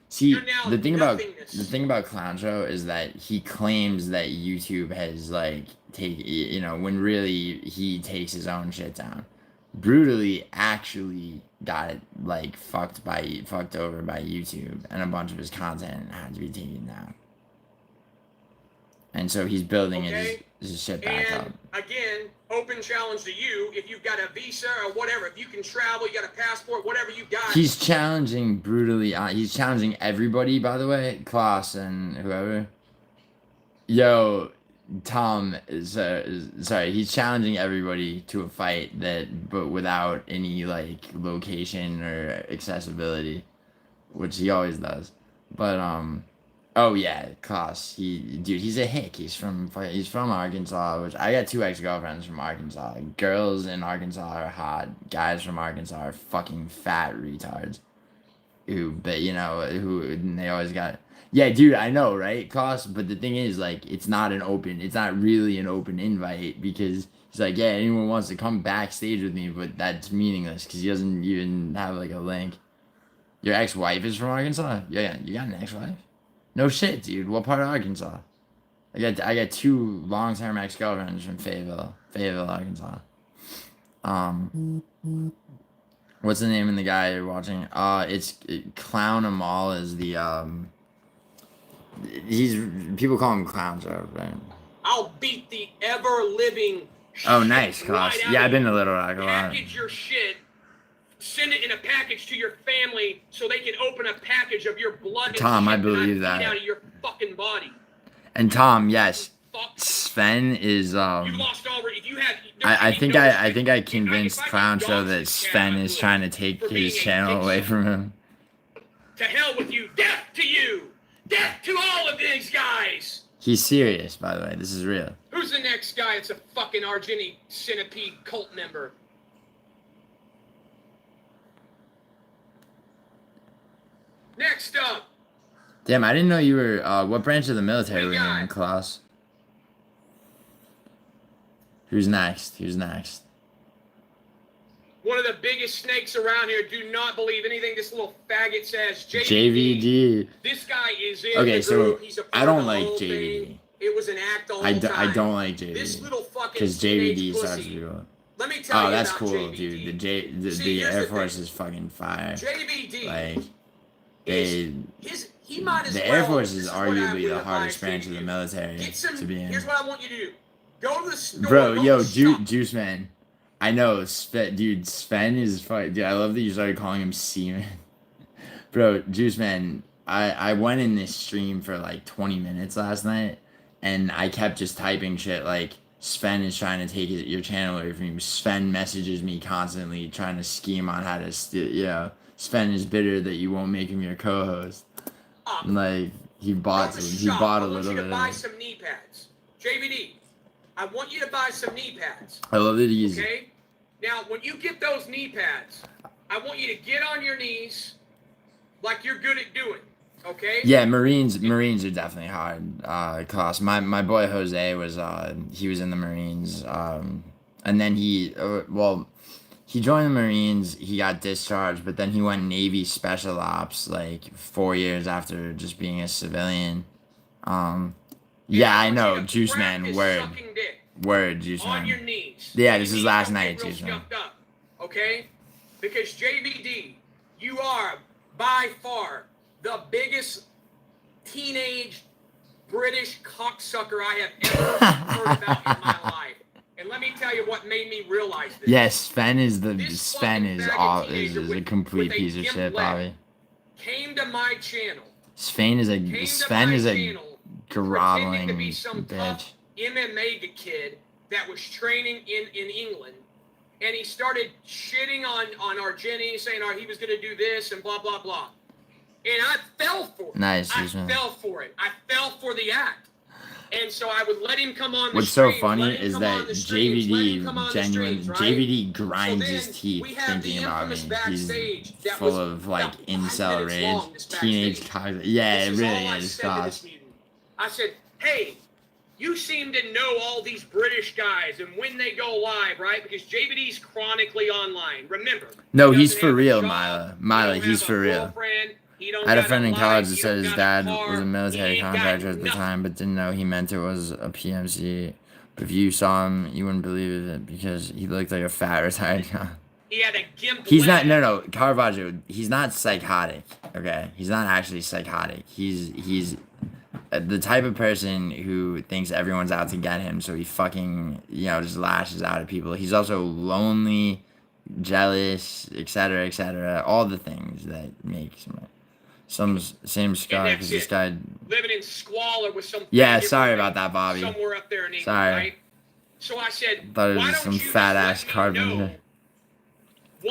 See, the thing about Clown Show is that he claims that YouTube has, like, when really he takes his own shit down. Brutally actually got it like fucked over by YouTube, and a bunch of his content had to be taken down. And so he's building his shit back up. Again, open challenge to you. If you've got a visa or whatever, if you can travel, you got a passport, whatever you got. He's challenging brutally. He's challenging everybody, by the way, Klaus and whoever. Yo, Tom is sorry. He's challenging everybody to a fight but without any like location or accessibility, which he always does. But oh yeah, Klaus. He's a hick. He's from Arkansas. Which I got 2 ex-girlfriends from Arkansas. Girls in Arkansas are hot. Guys from Arkansas are fucking fat retards. Who they always got. Yeah, dude, I know, right, Klaus? But the thing is, like, it's not really an open invite, because he's like, yeah, anyone wants to come backstage with me, but that's meaningless, because he doesn't even have, like, a link. Your ex-wife is from Arkansas? Yeah, you got an ex-wife? No shit, dude. What part of Arkansas? I got 2 long-term ex-girlfriends from Fayetteville, Arkansas. What's the name of the guy you're watching? It's Clown Amal is the, people call him Clown Show, right? I'll beat the ever-living shit nice, Klaus. Right, yeah, I've been to Little Rock a lot. Package your shit, send it in a package to your family so they can open a package of your blood. Tom, I believe that. Out of your fucking body. And Tom, yes, Sven is You lost already. If you had, I think I convinced Clown Show that Sven is trying to take his channel away from him. To hell with you! Death to you! Death to all of these guys! He's serious, by the way. This is real. Who's the next guy that's a fucking Argenti Centipede cult member? Next up! Damn, I didn't know you were, what branch of the military were you in, Klaus? Who's next? Who's next? One of the biggest snakes around here. Do not believe anything this little faggot says. JVD. This guy is in Okay, the so group. He's a part I don't of the like whole JVD. thing. It was an act the whole time. I don't like JVD. This little fucking because JVD sucks, people. Let me tell you that's about cool, JVD. dude. The Air Force is fucking fire. JVD. Like, he might as the well. Air Force is arguably the hardest branch of the military to be in. Here's what I want you to do. Go to the store. Bro, yo, Juice Man. I know, dude, Sven is fucking. Dude, I love that you started calling him Seaman. Bro, Juice Man, I went in this stream for like 20 minutes last night, and I kept just typing shit like, Sven is trying to take your channel away from you. Sven messages me constantly trying to scheme on how to steal. Yeah, Sven is bitter that you won't make him your co-host. Like, he bought a little bit. I want you to buy some knee pads. JVD, I want you to buy some knee pads. I love that he's... Okay? Now, when you get those knee pads, I want you to get on your knees like you're good at doing. Okay? Yeah, Marines are definitely hard. Class. My boy Jose was he was in the Marines. And then he joined the Marines, he got discharged, but then he went Navy Special Ops like 4 years after just being a civilian. Yeah, I know, Juice Man, word, Juice Man. On your knees. Yeah, this is last night, Juice Man. Okay? Because JVD, you are by far the biggest teenage British cocksucker I have ever heard about in my life. And let me tell you what made me realize this. Yes, Sven is a complete piece of shit, Bobby. Came to my channel. Sven is a groveling to be some bitch. tough MMA kid that was training in England. And he started shitting on Argenti, saying he was going to do this and blah, blah, blah. And I fell for it. Nice, I fell for it. I fell for the act. And so I would let him come on the What's streams, so funny is that JVD grinds his teeth thinking about me. He's full of like incel rage, teenage cogs. Yeah, it really is. I said, hey, you seem to know all these British guys and when they go live, right? Because JVD's chronically online. Remember. No, he's for real, Mila, he's for real. I had a friend in college that said his dad was a military contractor at the time, but didn't know he meant it was a PMC. But if you saw him, you wouldn't believe it because he looked like a fat retired guy. He had a gimp. He's not. No, Caravaggio. He's not psychotic. Okay, he's not actually psychotic. He's the type of person who thinks everyone's out to get him, so he fucking just lashes out at people. He's also lonely, jealous, etc., all the things that makes him. Same sky because this guy living in squalor with some. Yeah, sorry about that, Bobby. Somewhere up there in England, sorry. right? So I said, thought it was some fat ass carpenter.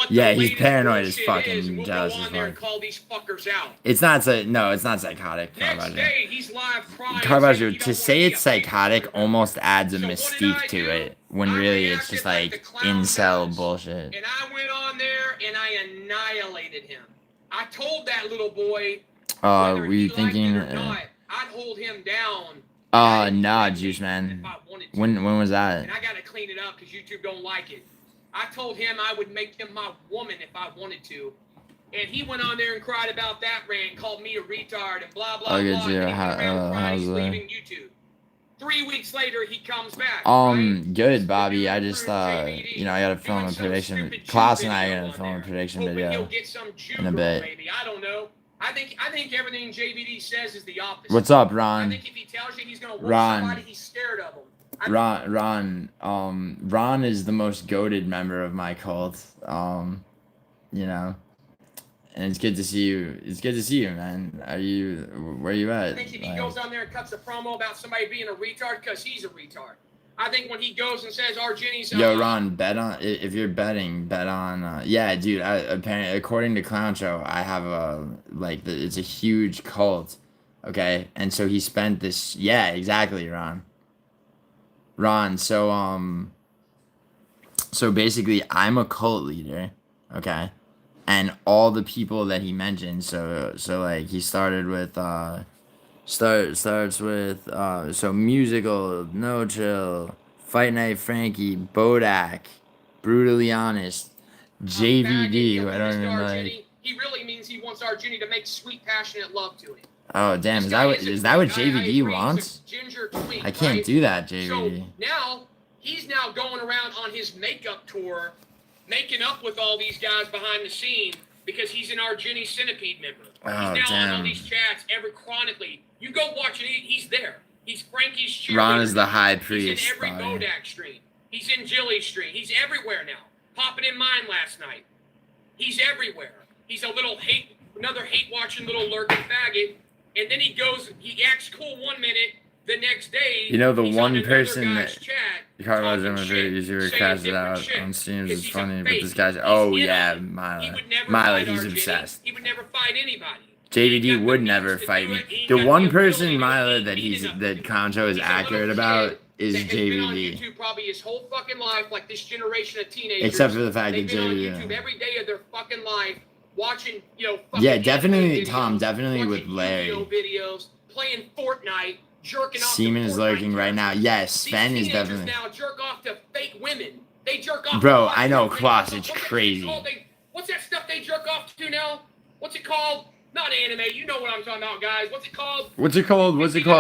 Yeah, he's paranoid as fuck and jealous as fuck. Call these fuckers out. It's not psychotic. Next day, he's live crying. Caravaggio, to say it's psychotic almost adds a mystique to it, when really it's just like incel bullshit. And I went on there and I annihilated him. I told that little boy. Were you thinking? I'd hold him down. Nah, Juice Man. When was that? And I gotta clean it up because YouTube don't like it. I told him I would make him my woman if I wanted to. And he went on there and cried about that rant, called me a retard and blah, blah, blah. And he's leaving YouTube. 3 weeks later, he comes back. Good, Bobby. I just thought, I gotta film a prediction. Klaus and I are gonna film a prediction video in a bit. Maybe. I don't know. I think everything JVD says is the opposite. What's up, Ron? I think if he tells you he's gonna whoop somebody, he's scared of him. Ron is the most goated member of my cult. And it's good to see you. It's good to see you, man. Where are you at? I think if he goes on there and cuts a promo about somebody being a retard, because he's a retard. I think when he goes and says Argenti's... Yo, Ron, bet on... If you're betting, bet on... yeah, dude, apparently, according to Clown Show, I have it's a huge cult, okay? And so he spent this... Yeah, exactly, Ron. So basically, I'm a cult leader, okay? And all the people that he mentioned, so like he started with starts with so musical, no chill, Fight Night Frankie, Bodak, Brutally Honest, JVD, who I don't even like. He really means he wants Argenti to make sweet, passionate love to him. Oh damn! Is that what JVD wants? I can't do that, JVD. So now he's going around on his makeup tour, making up with all these guys behind the scene because he's an Argenti Centipede member. He's now on all these chats chronically. You go watch it. He's there. He's Frankie's cheerleader. Ron is the high priest. He's in every Bodak stream. He's in Jilly's stream. He's everywhere now. Popping in mine last night. He's everywhere. He's another hate-watching little lurking faggot. And then he acts cool 1 minute. The next day, you know, the one person that Carlos usually crashes it out on streams is funny, but this guy's Miley, he's obsessed. He would never fight anybody. JVD would never fight me. The one person, Miley, that Concho is accurate about is JVD. YouTube probably his whole fucking life, like this generation of teenagers. Except for the fact that JVD. On YouTube every day of their fucking life, watching, yeah, definitely, Tom, definitely with Larry. Videos, playing Fortnite. Jerking off Seaman is lurking right now. Yes, Sven is definitely. Now jerk off to fake women. They jerk off. Bro, I know, Klaus, it's crazy. What's that stuff they jerk off to now? What's it called? Not anime. You know what I'm talking about, guys. What's it called?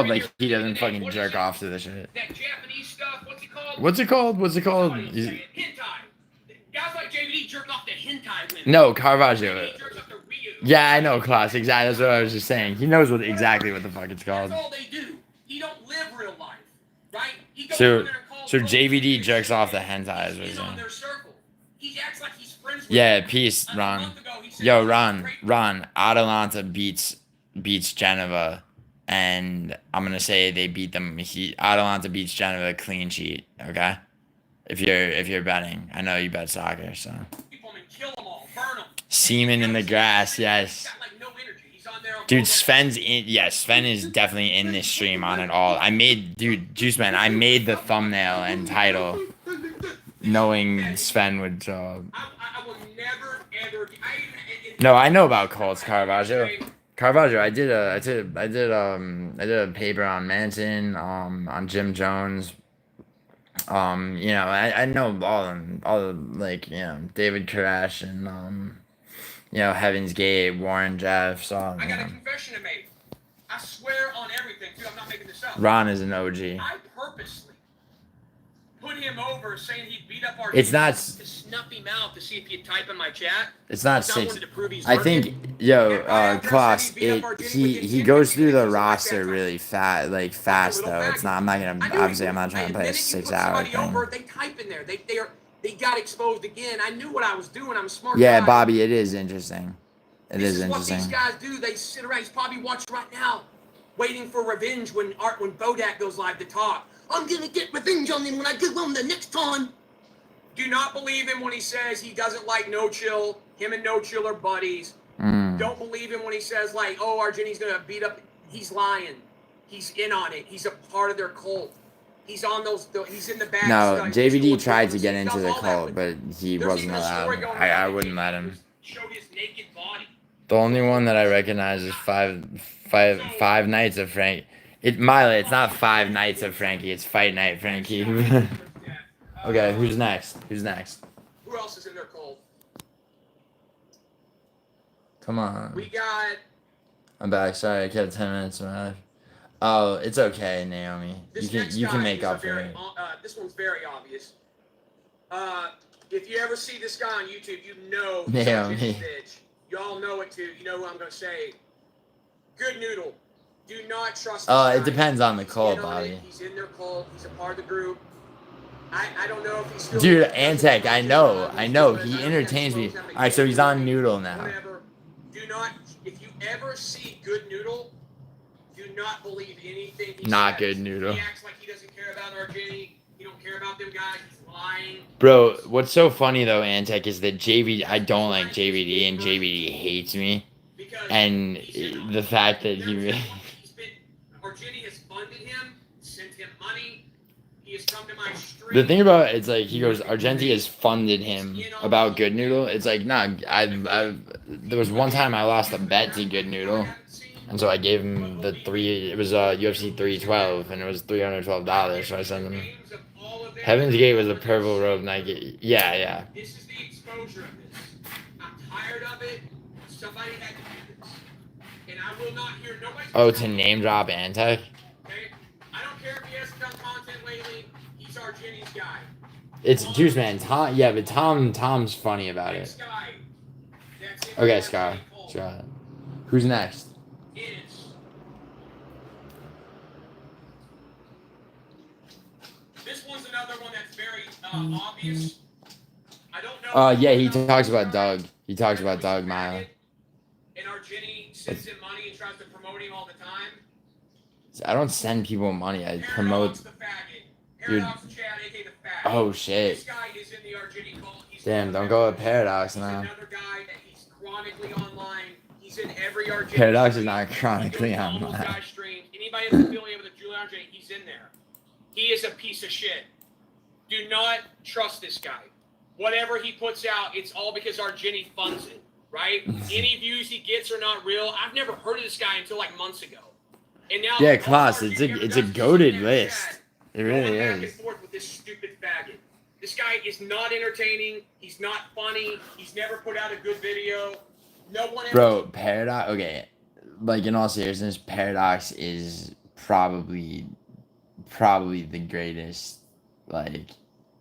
Like he doesn't fucking jerk off to the shit. That Japanese stuff. What's it called? What's it called? Hentai. Guys like JVD jerk off to hentai women. No, Caravaggio. Yeah, I know, Klaus. Exactly. That's what I was just saying. He knows exactly what the fuck it's called. That's all they do. He don't live real life, right? He goes So JVD jerks off the hentai, is what he's saying. He acts like he's friends with Yeah, peace, Ron. Yo, Ron, Atalanta beats Genova, and I'm gonna say they beat them. Atalanta beats Genova clean sheet. Okay, if you're betting, I know you bet soccer, so. Semen in the grass, yes. Dude, Sven's in. Yeah, Sven is definitely in this stream on it all. Juice Man, I made the thumbnail and title, knowing Sven would show up. I will never ever. No, I know about KULT Caravaggio. I did a paper on Manson, on Jim Jones. I know all like, David Koresh and Heaven's Gate, Warren Jeffs. I got a confession to make. I swear on everything, too. I'm not making this up. Ron is an OG. I purposely put him over saying he beat up our It's not to snuff him out to see if he'd type in my chat. It's not six. I think, Klaus, he goes through the roster really fast though. It's not. I'm not trying to play a 6 hour thing. They type in there. They got exposed again. I knew what I was doing. I'm a smart Yeah, guy. Bobby, it is interesting. This is interesting. What these guys do. They sit around. He's probably watching right now, waiting for revenge when Bodak goes live to talk. I'm gonna get revenge on him when I go on the next time. Do not believe him when he says he doesn't like No Chill. Him and No Chill are buddies. Don't believe him when he says Argenti's gonna beat up. He's lying. He's in on it. He's a part of their cult. He's on those. He's in the back. No, JVD tried to get into the cult, but he wasn't allowed. I wouldn't let him. Show his naked body. The only one that I recognize is Five Nights of Frankie. Miley, it's not 5 Nights of Frankie. It's Fight Night Frankie. Okay, who's next? Who else is in their cult? Come on. We got. I'm back. Sorry, I kept 10 minutes of my life. Oh, it's okay, Naomi. You can make up for it. This one's very obvious. If you ever see this guy on YouTube, you know Naomi. Bitch. You all know it too. You know what I'm gonna say. Good Noodle. Do not trust. It depends on the cult, Bobby. He's in their cult. He's a part of the group. I don't know if he's still. Dude, Antec, I know. He entertains me. All right, so he's on Noodle now. Whatever. Do not. If you ever see Good Noodle, do not believe anything he Not says. Good Noodle. He acts like he doesn't care about Argenti. He don't care about them guys. He's lying. Bro, what's so funny though, Antec, is that I don't like JVD, and JVD hates me. And the fact that Argenti has funded him, sent him money. He has come to my stream. The thing about it's like he goes, Argenti has funded him about Good Noodle. It's like, nah, there was one time I lost a bet to Good Noodle, and so I gave him it was UFC 312, and it was $312, so I sent him. Heaven's Gate was a purple robe Nike. Yeah. This is the exposure of this. I'm tired of it. Somebody had to do this. And I will not hear nobody. Oh, to name drop Antec? Okay? I don't care if he hasn't done content lately. He's Argenti's guy. It's Juice Man. Tom, yeah, but Tom's funny about it. Guy, that's it. Okay, Sky. Who's next? This one's another one that's very obvious. I don't know. Yeah, he talks about Doug. He talks about Doug Milo. And Argenti sends him money and tries to promote him all the time. I don't send people money. I promote. Paradox the Chad, aka the faggot. Oh shit. This guy is in the Argenti cult. Damn, don't go with Paradox now. He's another guy that he's chronically online. He's in every Argenti. Paradox is not chronically online. Anybody that's affiliated with the Giuliano, he's in there. He is a piece of shit. Do not trust this guy. Whatever he puts out, it's all because Argenti funds it, right? Any views he gets are not real. I've never heard of this guy until like months ago. And now, yeah, class. It's a goated list. It really is. Back and forth with this stupid faggot. This guy is not entertaining. He's not funny. He's never put out a good video. No one ever. Bro, Paradox. Okay, like in all seriousness, Paradox is probably the greatest, like,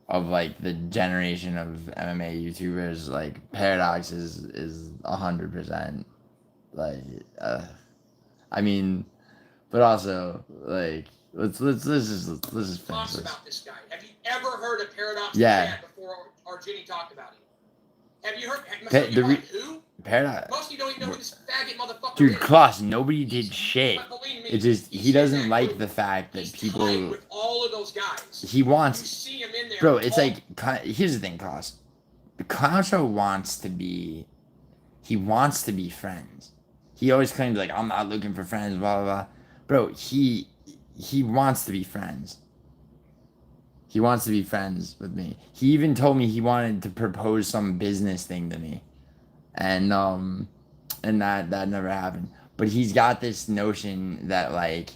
of like the generation of MMA YouTubers. Like Paradox is 100%. Like, I mean, but also like let's just talk about this guy. Have you ever heard of Paradox? Yeah. Before Argenti talked about him. Have you heard? Who? Paradox. Most of you don't even know who this faggot motherfucker Dude, is. Klaus, nobody did shit. It's just he doesn't like the fact that people. With all of those guys. He wants. You see him in there. Bro, it's like here's the thing, Klaus. The Clown Show wants to be. He wants to be friends. He always claims like I'm not looking for friends, blah blah blah. Bro, he wants to be friends. He wants to be friends with me. He even told me he wanted to propose some business thing to me. And that never happened. But he's got this notion that like,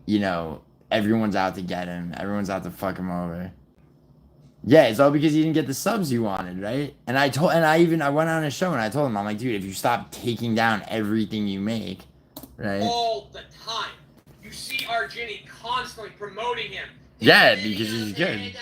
you know, everyone's out to get him. Everyone's out to fuck him over. Yeah, it's all because he didn't get the subs he wanted, right? And I went on a show and I told him, I'm like, dude, if you stop taking down everything you make, right? All the time. You see Argenti constantly promoting him. Yeah, because he's good.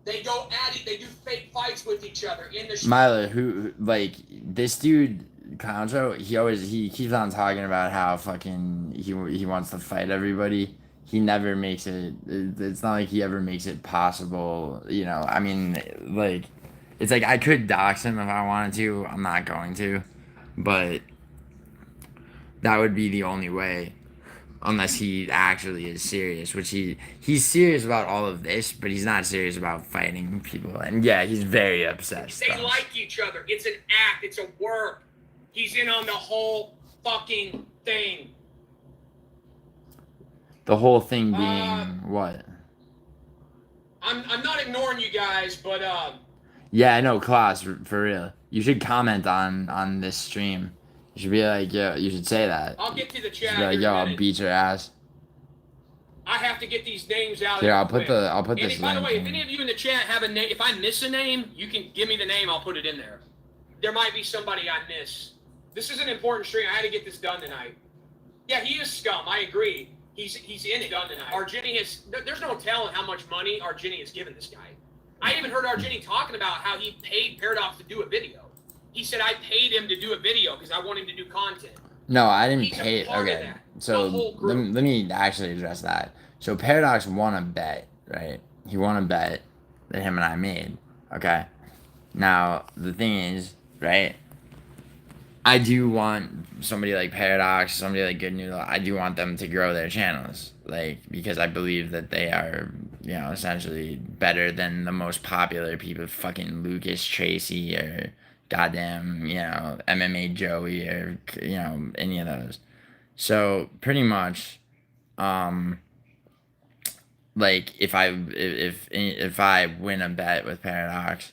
They go at it. They do fake fights with each other in the show. Myler, who like this dude, Concho, he keeps on talking about how fucking he wants to fight everybody. He never makes it. It's not like he ever makes it possible. You know, I mean, like, it's like I could dox him if I wanted to. I'm not going to, but that would be the only way. Unless he actually is serious, which he's serious about all of this, but he's not serious about fighting people. And yeah, he's very obsessed. They like each other. It's an act. It's a work. He's in on the whole fucking thing. The whole thing being what? I'm not ignoring you guys, but yeah, I know, Klaus, for real. You should comment on this stream. You should be like, yo, you should say that. I'll get to the chat. Be like, yo, I'll beat your ass. I have to get these names out. Here, I'll put this link. By the way, if any of you in the chat have a name, if I miss a name, you can give me the name. I'll put it in there. There might be somebody I miss. This is an important stream. I had to get this done tonight. Yeah, he is scum. I agree. He's in it done tonight. Argenti has. There's no telling how much money Argenti has given this guy. I even heard Argenti talking about how he paid Paradox to do a video. He said, I paid him to do a video because I want him to do content. No, I didn't pay it. Okay, so let me actually address that. So Paradox won a bet, right? He won a bet that him and I made, okay? Now, the thing is, right, I do want somebody like Paradox, somebody like Good Noodle, I do want them to grow their channels, like, because I believe that they are, you know, essentially better than the most popular people, fucking Lucas Tracy or goddamn, you know, MMA Joey or, you know, any of those. So pretty much, like if I win a bet with Paradox,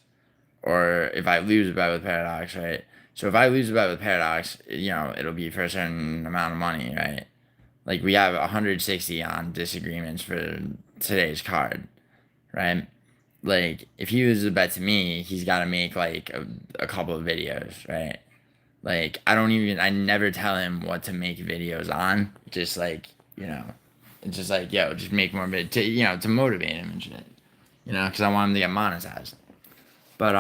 or if I lose a bet with Paradox, right? So if I lose a bet with Paradox, you know, it'll be for a certain amount of money, right? Like we have 160 on disagreements for today's card, right? Like, if he was to bet to me, he's got to make like a couple of videos, right? Like, I never tell him what to make videos on. Just like, it's just like, yo, just make more videos, to motivate him and shit. Because I want him to get monetized. But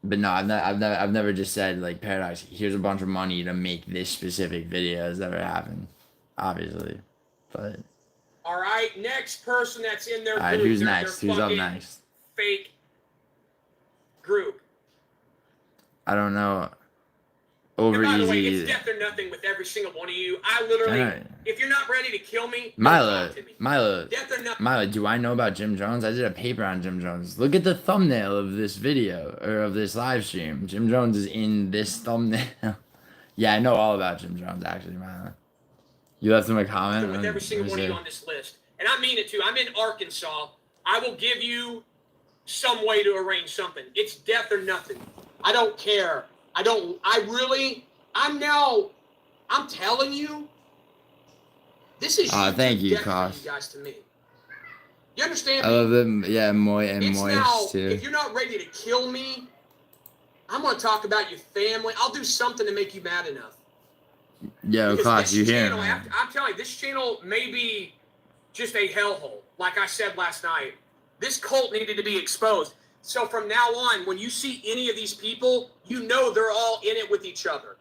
no, I've never just said like, Paradox, here's a bunch of money to make this specific video. Has never happened, obviously. But all right, next person that's in their all right, group. who's next? Who's up next? Fake group. I don't know. And by the way, it's death or nothing with every single one of you. I literally, if you're not ready to kill me, Milo, death or nothing. Milo, do I know about Jim Jones? I did a paper on Jim Jones. Look at the thumbnail of this video, or of this live stream. Jim Jones is in this thumbnail. Yeah, I know all about Jim Jones, actually, Milo. You left him a comment? With every single one of you on this list. And I mean it too. I'm in Arkansas. I will give you some way to arrange something. It's death or nothing. I don't care. I'm telling you, this is thank you, death for you guys to me. You understand me? I love them, yeah, Moist too. If you're not ready to kill me, I'm going to talk about your family. I'll do something to make you mad enough. Yo, Klaus, you hear me? I'm telling you, this channel may be just a hellhole, like I said last night. This cult needed to be exposed. So from now on, when you see any of these people, you know they're all in it with each other.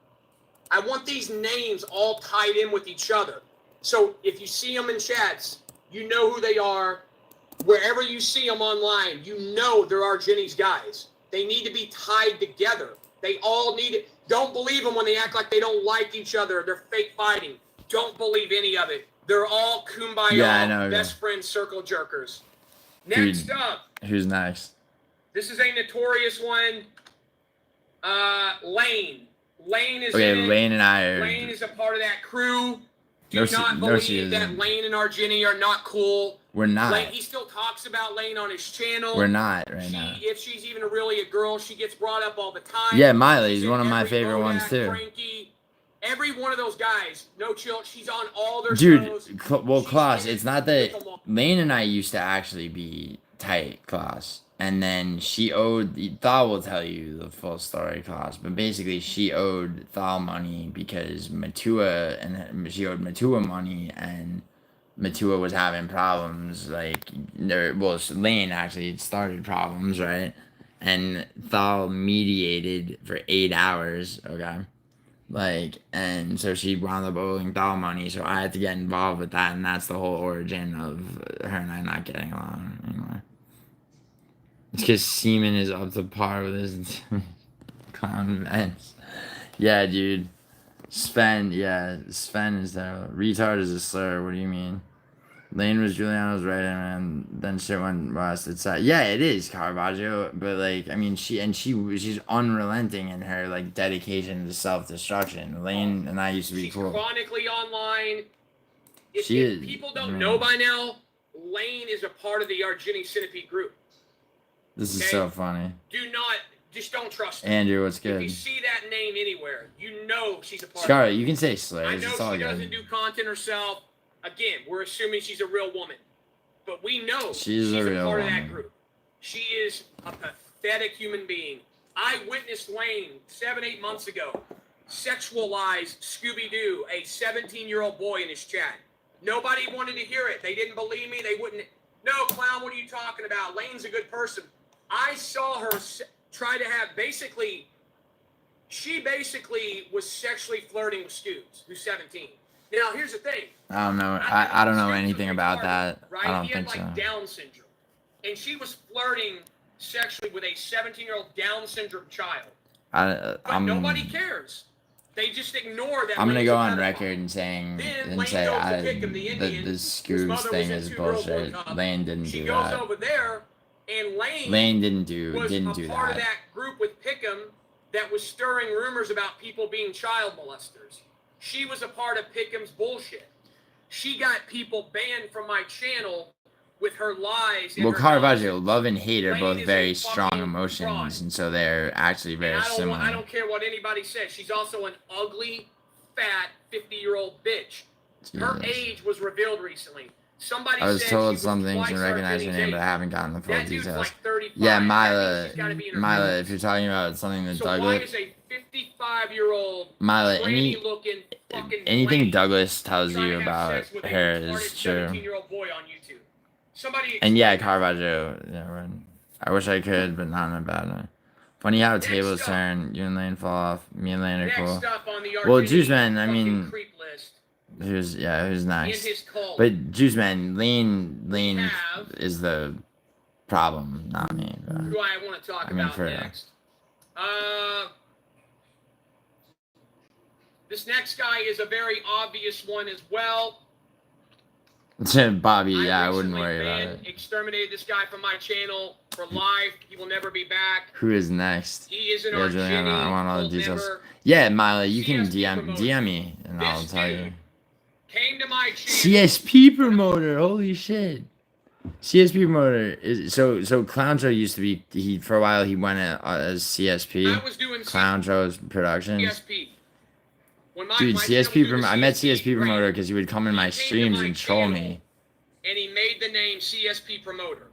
I want these names all tied in with each other. So if you see them in chats, you know who they are. Wherever you see them online, you know they're Argenti's guys. They need to be tied together. They all need it. Don't believe them when they act like they don't like each other. They're fake fighting. Don't believe any of it. They're all kumbaya, best friend circle jerkers. Next up. Who's next? This is a notorious one. Lane. Lane is Lane and I are... Lane is a part of that crew. Do not believe that Lane and Argenti are not cool. We're not. Lane, he still talks about Lane on his channel. We're not now. If she's even really a girl, she gets brought up all the time. Yeah, Miley's one of my favorite ones too. Frankie, every one of those guys, no chill. She's on all their shows. Dude, well, Klaus, it's not that Lane and I used to actually be tight, Klaus. And then she owed, Thal will tell you the full story, Klaus, but basically she owed Thal money because she owed Matua money, and Matua was having problems, Lane actually started problems, right? And Thal mediated for 8 hours, okay? And so she wound up owing Thal money, so I had to get involved with that, and that's the whole origin of her and I not getting along anymore. It's because Seaman is up to par with his comments. Yeah, dude. Sven is there. Retard is a slur. What do you mean? Lane was Giuliano's right hand, and then shit went west. It's yeah, it is Caravaggio, but she's unrelenting in her dedication to self-destruction. Lane and I used to be cool. She's chronically online. If people don't know by now, Lane is a part of the Argenti Centipede group. This is so funny. Just don't trust her. Andrew, what's good? If you see that name anywhere, you know she's a part Scarlett, of it. you can say slurs. I know she doesn't do content herself. Again, we're assuming she's a real woman. But we know she's a part of that group. She is a pathetic human being. I witnessed Lane 7-8 months ago sexualize Scooby-Doo, a 17-year-old boy, in his chat. Nobody wanted to hear it. They didn't believe me. They wouldn't. No, Clown, what are you talking about? Lane's a good person. I saw her try to have she basically was sexually flirting with Scoobs, who's 17. Now, here's the thing. I don't know. I don't know anything about that. Right? I don't think so. He had Down syndrome. And she was flirting sexually with a 17-year-old Down syndrome child. But nobody cares. They just ignore that. I'm going to go on record and say the Scoobs thing is bullshit. Lane didn't do that. She goes over there, and Lane didn't do part that. of that group with Pick'em that was stirring rumors about people being child molesters. She was a part of Pick'em's bullshit. She got people banned from my channel with her lies. Well, Caravaggio, love and hate are both very strong emotions, and so they're actually very similar. I don't care what anybody says. She's also an ugly, fat, 50-year-old bitch. Jesus. Her age was revealed recently. Somebody I was said told she some was things twice and recognized your Argenti's name, age. but I haven't gotten the full That dude's details. like 35. Yeah, That means Mila. she's gotta be in her Mila, 50s. if you're talking about something that So Douglas. why is a 55-year-old Mila, looking fucking anything lame Douglas tells trying you to have about sex with a her retarded is true. 17-year-old boy on YouTube? Somebody And yeah, explain that. Caravaggio. Yeah, right. I wish I could, but not in a bad way. Funny how tables turn. You and Lane fall off. Me and Lane are Next cool. up on the Well, Argenti Juice Man, I fucking mean, creep list who's in next? his cult. But Juice Man, Lane have- is the problem, not me. But, Who I want to talk I mean, about for real. next. This next guy is a very obvious one as well. Bobby, yeah, I wouldn't worry about it. Exterminated this guy from my channel for life. He will never be back. Who is next? He is an Yeah, Giuliano, I want all the will details. never Yeah, Mila, you can CSP DM me, and I'll This tell dude you. Came to my channel. CSP promoter, holy shit. CSP promoter is so Clown Show used to be he for a while he went as CSP. I was doing Clown Show's Productions. CSP. Dude, CSP I met CSP promoter because he would come in my streams and troll me. And he made the name CSP promoter.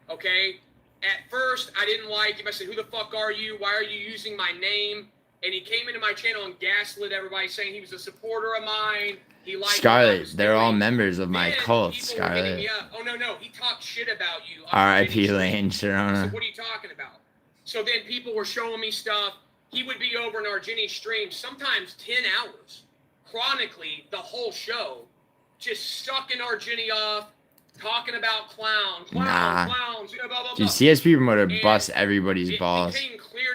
Okay? At first, I didn't like him. I said, "Who the fuck are you? Why are you using my name?" And he came into my channel and gaslit everybody, saying he was a supporter of mine. He liked Scarlett, they're all members of my cult, Scarlett. Oh, no. He talked shit about you. R.I.P. Lane, So Sharona. what are you talking about? So then people were showing me stuff. He would be over in Argenti stream, sometimes 10 hours, chronically, the whole show, just sucking Argenti off, talking about clowns, clowns, blah, blah, blah. Dude, CSP promoter busts everybody's balls.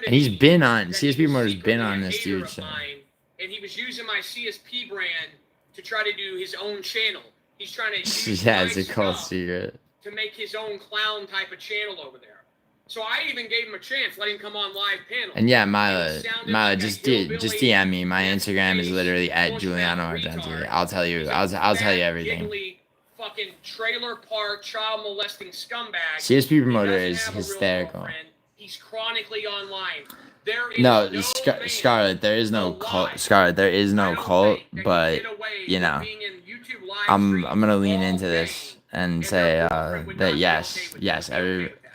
And he's been on, CSP promoter's been on this dude show. And he was using my CSP brand to try to do his own channel. He's trying to use yeah, it's a cult secret. To make his own clown type of channel over there. So I even gave him a chance, let him come on live panel. And yeah, Mila, just DM me. My Instagram is literally at Giuliano Argenti. I'll tell you everything. Fucking trailer park child molesting scumbag. CSP promoter is hysterical. He's chronically online. Scarlett, there is no cult. Scarlett, there is no cult, but you know, I'm gonna lean into this and say that yes,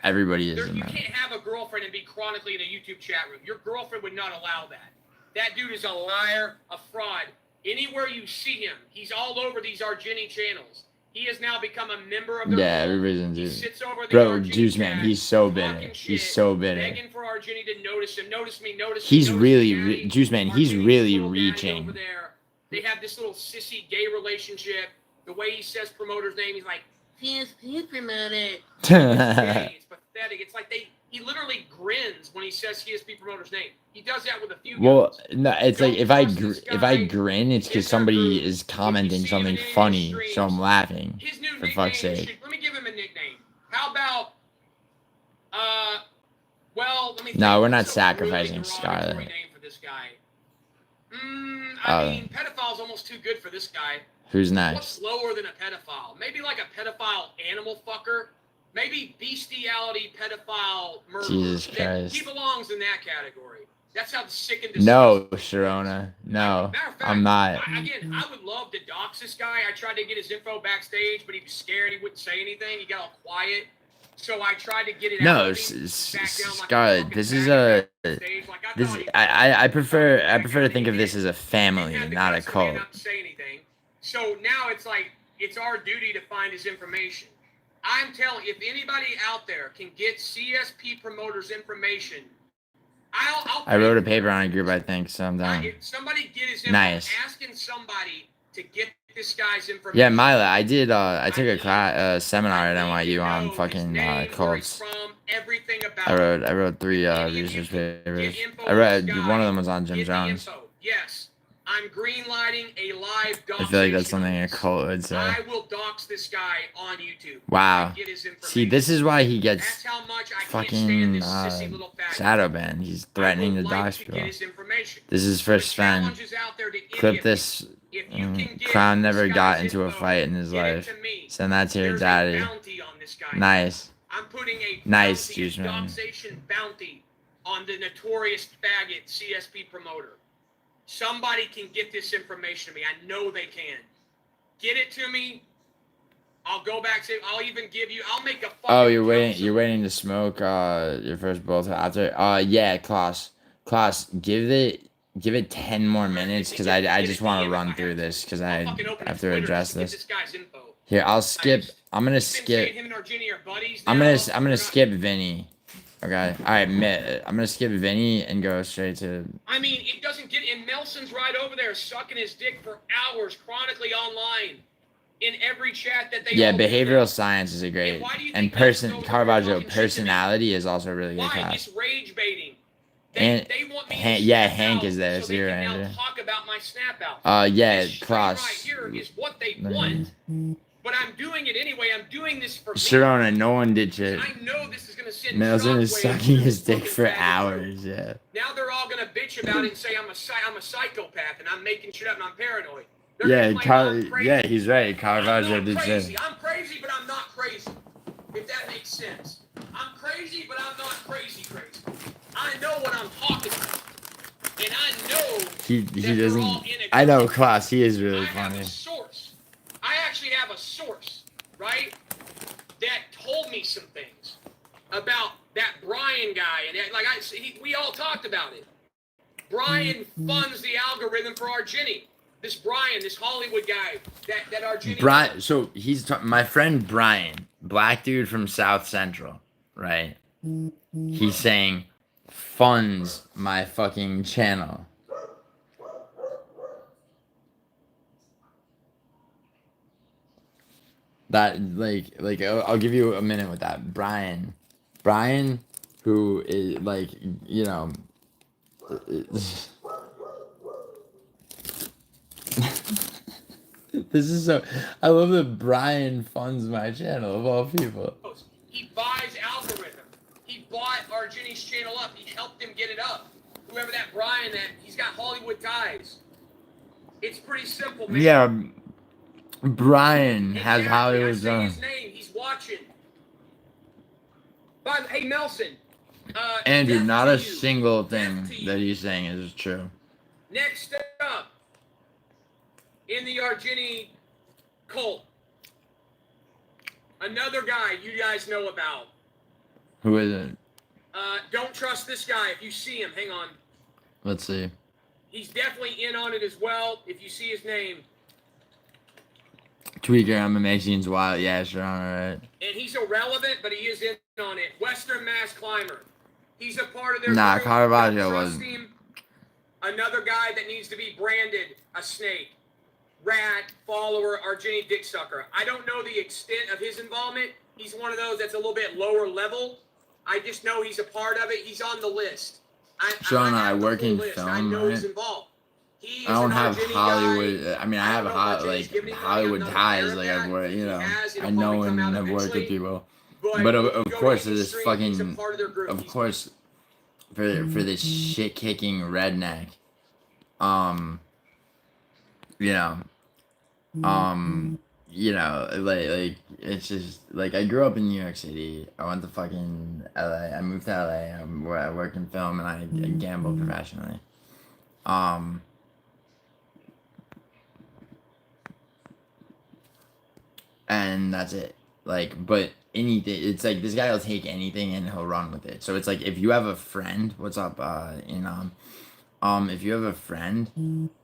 everybody is. You can't have a girlfriend and be chronically in a YouTube chat room. Your girlfriend would not allow that. That dude is a liar, a fraud. Anywhere you see him, he's all over these Argenti channels. He has now become a member of the everybody's in He sits over the Bro, Argenti Juice Man, he's so bitter. He's so bitter. Begging for Argenti to notice him. Notice me. He's really, Juice Man, he's really reaching. Over there. They have this little sissy gay relationship. The way he says promoter's name, he's like, CSP promoter. It's pathetic. It's like he literally grins when he says CSP promoter's name. He does that with a few Well, no, it's like if I grin, it's because somebody is commenting something funny, so I'm laughing. His new For fuck's sake. Let me give him a nickname. How about well, let me think. No, we're not sacrificing Scarlett. Name for this guy. I mean, pedophile's almost too good for this guy. Who's next? What's lower than a pedophile? Maybe like a pedophile animal fucker. Maybe bestiality, pedophile, murderer. Jesus Christ. He belongs in that category. That's how sick and disgusting. No, Sharona. No, fact, I'm not. I would love to dox this guy. I tried to get his info backstage, but he was scared. He wouldn't say anything. He got all quiet. So I tried to get it out. No, Scarlett, this is a. I prefer to think of this as a family, not a cult. Not say anything. So now it's like it's our duty to find his information. I'm telling you, if anybody out there can get CSP promoters' information, I wrote a paper on a group, I think, sometime. If somebody get his info, nice. Asking somebody to get this guy's information. Yeah, Mila, I did. I took a class, seminar at NYU on fucking cults. I wrote 3 research papers. I read one of them was on Jim Jones. Yes. I'm greenlighting a live doxation. I feel like that's something a cult would say. I will dox this guy on YouTube. Wow. See, this is why he gets fucking shadow banned. He's threatening to dox people. This is first friend. Clip this. Clown never got into a fight in his life. Send that to your daddy. Nice. I'm putting a nice, Juice Man. Doxation bounty on the notorious faggot CSP promoter. Somebody can get this information to me. I know they can. Get it to me. I'll go back to. I'll even give you. I'll make a. Oh, you're waiting. You're waiting to smoke. Your first bowl after. Yeah, Klaus. Give it 10 more minutes because I just want to run through this because I have to address this. Here, I'll skip. I'm gonna skip. I'm gonna skip Vinny. Okay. All right, I'm gonna skip Vinny and go straight to. I mean, it doesn't get. And Nelson's right over there sucking his dick for hours, chronically online, in every chat that they. Yeah, behavioral science is a great and Caravaggio personality is also a really good class. It's rage baiting. They want me Hank is there, so you're Andrew. Talk about my snap out. Yeah, Klaus. Right here is what they want. But I'm doing it anyway. I'm doing this for Sharona, no one did shit. I know this is gonna send. Nelson is sucking his dick for hours. Yeah. Now they're all gonna bitch about it and say I'm a psychopath and I'm making shit up and I'm paranoid. Yeah, he's right. Caravaggio did shit. I'm crazy, but I'm not crazy. If that makes sense. I'm crazy, but I'm not crazy. I know what I'm talking about. And I know he doesn't. I know, Klaus. He is really funny. I actually have a source, right, that told me some things about that Brian guy, and we all talked about it. Brian funds the algorithm for Argenti. This Brian, this Hollywood guy, that Argenti. Brian, so my friend Brian, black dude from South Central, right? He's saying funds my fucking channel. That like I'll give you a minute with that. Brian, who is like, you know, this is so. I love that Brian funds my channel of all people. He buys algorithm. He bought Argenti's channel up. He helped him get it up. Whoever that Brian, he's got Hollywood ties. It's pretty simple, man. Yeah. Brian has Hollywood's own. His name. He's watching. But hey, Nelson. Andrew, not a single thing that he's saying is true. Next up, in the Argenti cult, another guy you guys know about. Who is it? Don't trust this guy. If you see him, hang on. Let's see. He's definitely in on it as well. If you see his name. Tweaker, I'm Amazine's wild. Yeah, sure, all right. And he's irrelevant, but he is in on it. Western Mass Climber. He's a part of their. Nah, Caravaggio was. Another guy that needs to be branded a snake, rat, follower, Argenti dick sucker. I don't know the extent of his involvement. He's one of those that's a little bit lower level. I just know he's a part of it. He's on the list. Sean, I work in film, I know right? he's involved. I don't have Hollywood. Guy. I mean, I have Hollywood ties. Like I've worked, you know, I know and have worked with people. But of course, this fucking, of course, for this shit kicking redneck, like it's just like I grew up in New York City. I went to fucking LA. I moved to LA. Where I work in film and I gamble professionally. And that's it. Like, but anything, it's like this guy will take anything and he'll run with it. So it's like if you have a friend, what's up? If you have a friend,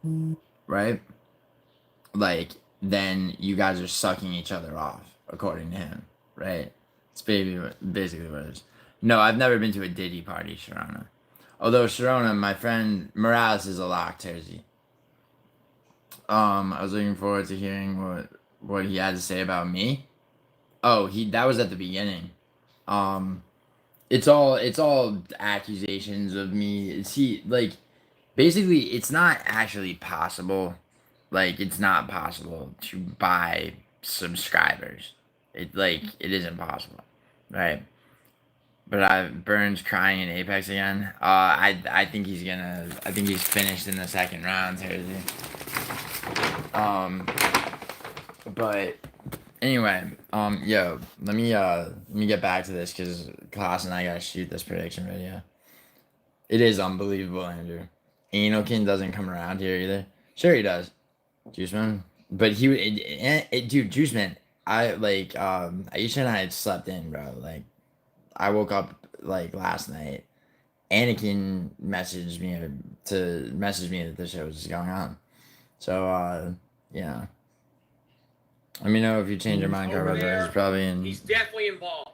right? Like, then you guys are sucking each other off, according to him, right? It's basically what it is. No, I've never been to a Diddy party, Sharona. Although Sharona, my friend Morales is a lock Tersey. I was looking forward to hearing what he had to say about me. Oh, that was at the beginning. It's all accusations of me. See, like, basically, it's not actually possible. Like, it's not possible to buy subscribers. It isn't possible, right? But Burns crying in Apex again. I think he's finished in the second round, Thursday. But anyway, yo, let me get back to this because Klaus and I gotta shoot this prediction video. It is unbelievable, Andrew. Enokin doesn't come around here either. Sure he does, Juiceman. But dude, Juiceman, Aisha and I had slept in, bro. Like, I woke up like last night. Anakin messaged me that the show was going on. So, yeah. Let me know if you change your mind, Carver. He's probably in. He's definitely involved.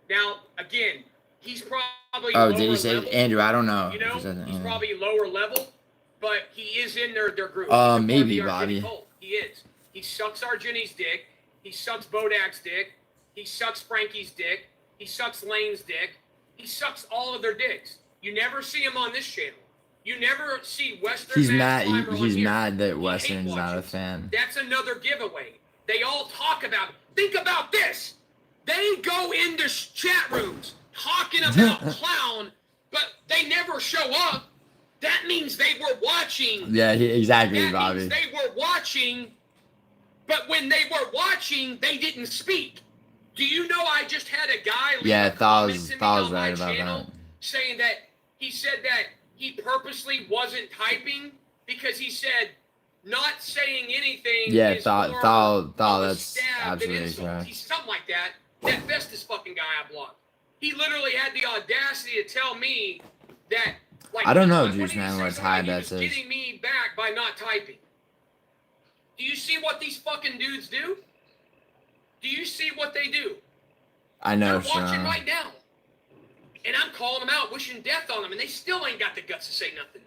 Now, again, he's probably Oh, lower did he say level, Andrew? I don't know. You know, he's probably lower level, but he is in their group. Maybe Bobby. He is. He sucks Argenti's dick. He sucks Bodak's dick. He sucks Frankie's dick. He sucks Lane's dick. He sucks all of their dicks. You never see him on this channel. You never see Western. He's mad. He's mad that Western's not a fan. That's another giveaway. They all talk about. Think about this. They go into chat rooms talking about KLOWN, but they never show up. That means they were watching. Yeah, exactly, that Bobby. Means they were watching, but when they were watching, they didn't speak. Do you know I just had a guy leave a comment to me on my channel saying that he said that he purposely wasn't typing because he said not saying anything. Yeah, is thought that's absolutely correct. He's something like that. That Festus fucking guy I blocked. He literally had the audacity to tell me that. Like, I don't know, Juice Man, what's high bet says. Getting me back by not typing. Do you see what these fucking dudes do? Do you see what they do? I know, They're watching right now. And I'm calling them out, wishing death on them, and they still ain't got the guts to say nothing.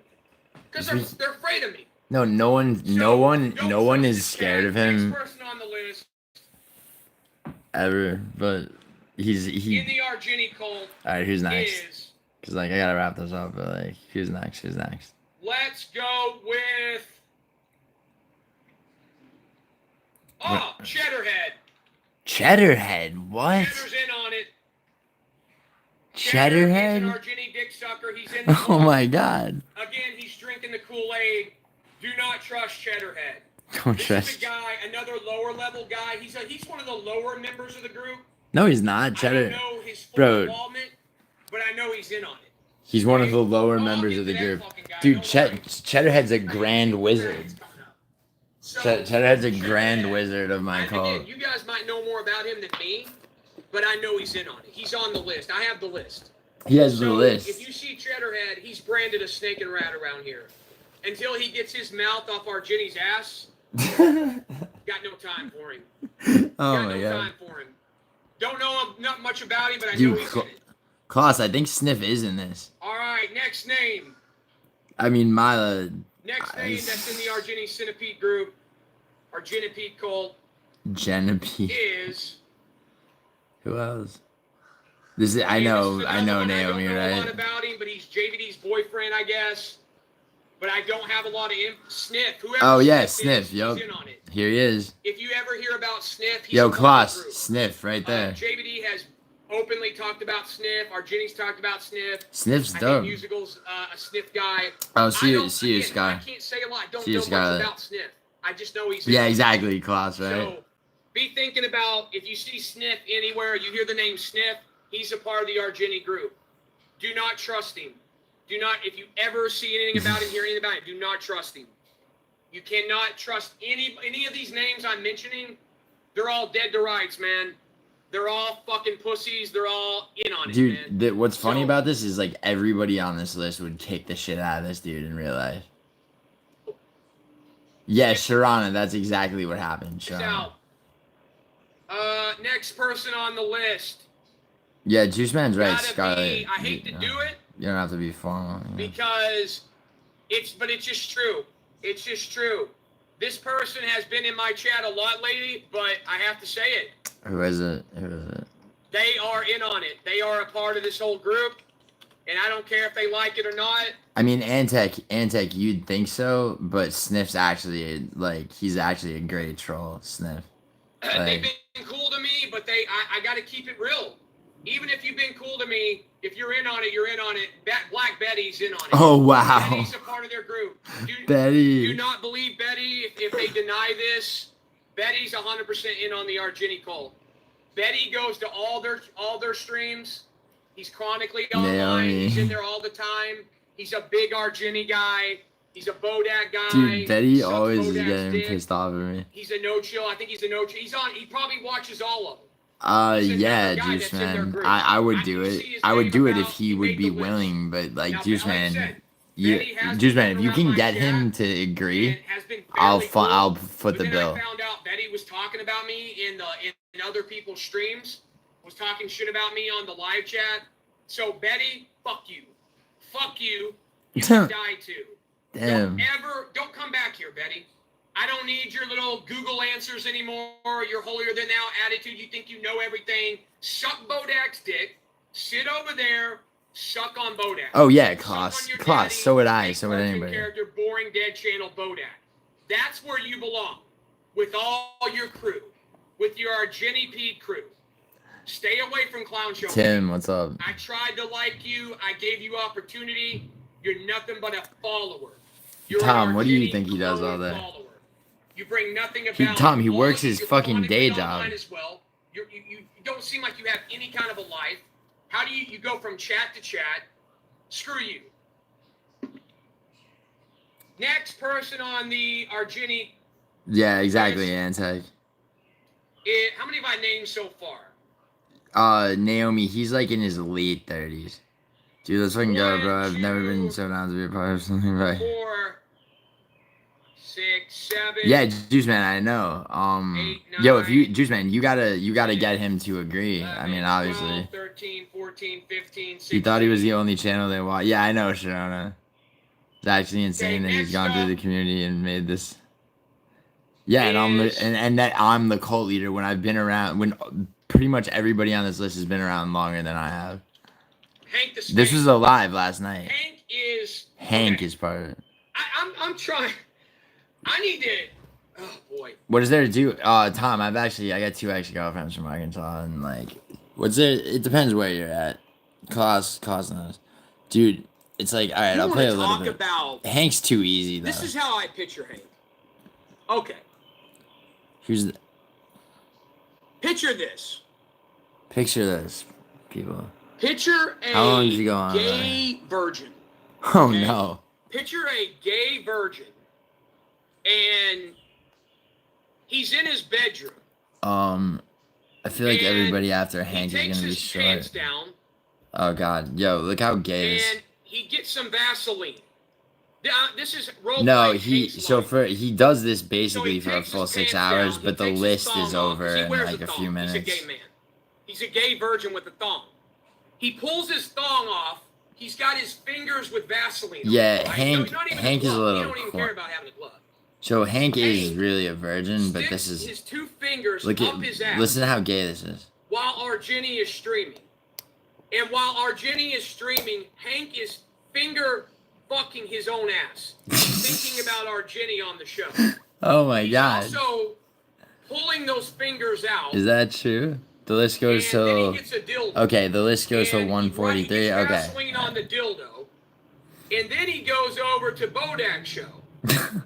Because they're afraid of me. No one is scared of him. Next person on the list. Ever, but he. In the Argenti cult. All right, who's next? Because, like, I gotta wrap this up, but, like, who's next? Let's go with... Oh, Cheddarhead. Cheddarhead? What? Cheddar's in on it. Cheddarhead? He's an Argenti dick sucker. He's in the Oh, my God. Again, he's drinking the Kool-Aid. Do not trust Cheddarhead. Don't trust. This is a guy, another lower level guy. He's one of the lower members of the group. No, he's not. Cheddar. I don't know his full involvement, but I know he's in on it. He's one of the lower members of the group. Dude, Cheddarhead's a grand wizard. Cheddarhead's a grand wizard of my cult. Again, you guys might know more about him than me, but I know he's in on it. He's on the list. I have the list. He has the list. If you see Cheddarhead, he's branded a snake and rat around here. Until he gets his mouth off Argenti's ass, got no time for him. Oh my God. Time for him. Don't know him, not much about him, but I know he's in it. Klaus, I think Sniff is in this. All right, next name. I mean, Mila. Next name that's in the Argenti Centipede group, Argentipede cult. Genipede. Is. Who else? This is. I know Naomi, I don't know right? a lot about him, but he's JVD's boyfriend, I guess. But I don't have a lot of Sniff. Whoever. Oh yeah, Sniff. Sniff. Yup. He's in on it. Here he is. If you ever hear about Sniff, he's Yo, Klaus, Sniff, right there. JVD has openly talked about Sniff. Argenti's talked about Sniff. Sniff's dope. I think Musical's a Sniff guy. Oh, see you, Sky. I can't say a lot. I don't know much about Sniff. I just know he's. Yeah, exactly, Klaus, right? So be thinking about if you see Sniff anywhere, you hear the name Sniff, he's a part of the Argenti group. Do not trust him. Do not, if you ever see anything about him, hear anything about him, do not trust him. You cannot trust any of these names I'm mentioning. They're all dead to rights, man. They're all fucking pussies. They're all in on it, man. Dude, what's funny about this is, like, everybody on this list would kick the shit out of this dude in real life. Yeah, Sharana, that's exactly what happened. Sharana. Next person on the list. Yeah, Juice Man's right, Scarlett. I hate to do it. You don't have to be formal. Yeah. Because it's just true. It's just true. This person has been in my chat a lot lately, but I have to say it. Who is it? They are in on it. They are a part of this whole group, and I don't care if they like it or not. I mean, Antec, you'd think so, but Sniff's actually, he's actually a great troll, Sniff. They've been cool to me, but I got to keep it real. Even if you've been cool to me, if you're in on it, you're in on it. Black Betty's in on it. Oh, wow. Betty's a part of their group. Betty. Do not believe Betty if they deny this. Betty's 100% in on the Argenti cult. Betty goes to all their streams. He's chronically online. He's in there all the time. He's a big Argenti guy. He's a Bodak guy. Dude, Betty Sucks always is Bodak's getting dick. pissed off at me. He's a no-chill. I think he's a no-chill. He probably watches all of them. Yeah, Juice Man. I would do it. I would do it if he would be willing, but like Now, Juice like I Man, said, you, Betty has Juice been Man, if you around can my get chat him to and agree, has been I'll fairly cool. I'll foot the But bill. then I found out Betty was talking about me in other people's streams, was talking shit about me on the live chat. So Betty, fuck you. Fuck you. You can die too. Damn. Don't come back here, Betty. I don't need your little Google answers anymore. Your holier than thou attitude. You think you know everything. Suck Bodak's dick. Sit over there. Suck on Bodak. Oh yeah, Klaus. So would I. So would anybody. Character, boring dead channel Bodak. That's where you belong. With all your crew. With your Argenti P crew. Stay away from Clown Show. Tim, what's up? I tried to like you. I gave you opportunity. You're nothing but a follower. You're Tom, what do you think he does all day? Follower. You bring nothing about Tom, he works his fucking day job. As well. You don't seem like you have any kind of a life. How do you go from chat to chat? Screw you. Next person on the Argenti. Yeah, exactly, Antec. How many have I named so far? Naomi, he's like in his late 30s. Dude, let's fucking go, bro. I've never been so down to be a part of something, right? 4, 6, 7. Yeah, Juice Man, I know. 8, 9, yo, if you Juice Man, you gotta get him to agree. 11, I mean, obviously. 12, 13, 14, 15, 16. He thought he was the only channel they watch. Yeah, I know, Sharona. It's actually insane that he's gone through the community and made this. Yeah, and that I'm the cult leader when I've been around, when pretty much everybody on this list has been around longer than I have. Hank the This was a live last night. Hank is part of it. I'm trying. I need to. Oh boy. What is there to do? Tom, I got 2 extra girlfriends from Arkansas, and like, what's there? It depends where you're at. Cost knows, dude. It's like, all right, I'll play a little bit. Hank's too easy though. This is how I picture Hank. Okay. Picture this. Picture this, people. Picture a How long does he go on? gay virgin. Oh okay? No. Picture a gay virgin, and he's in his bedroom. I feel like everybody after Hank is gonna be short. He takes his pants down. Oh God, yo, look how gay this. And he gets some Vaseline. This is role no, he does this basically for a full 6 hours, but the list is over in like a few minutes. He's a gay man. He's a gay virgin with a thong. He pulls his thong off. He's got his fingers with Vaseline. Yeah, right? Hank is a little. He don't even care about having a glove. So Hank is really a virgin, but this is. His 2 fingers up his ass. Listen to how gay this is. While Argenti is streaming, and while Argenti is streaming, Hank is finger fucking his own ass, thinking about Argenti on the show. Oh my God! He's also pulling those fingers out. Is that true? The list goes till. Okay, the list goes till 143. Okay. Swinging on the dildo, and then he goes over to Bodak's show.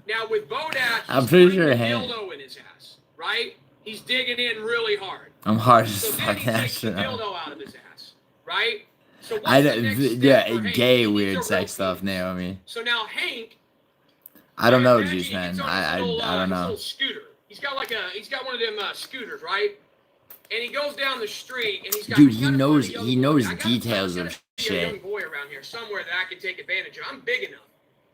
Now with Bodak, I'm pretty sure the Hank. dildo in his ass, right? He's digging in really hard. I'm hard as so fuck. Then he takes the dildo out of his ass, right? So gay weird sex stuff, Naomi. So now Hank. I don't know, Juice Man. I don't know. Little scooter. He's got one of them scooters, right? And he goes down the street and he's got. Dude, he knows details of shit. A young boy around here somewhere that I can take advantage of. I'm big enough.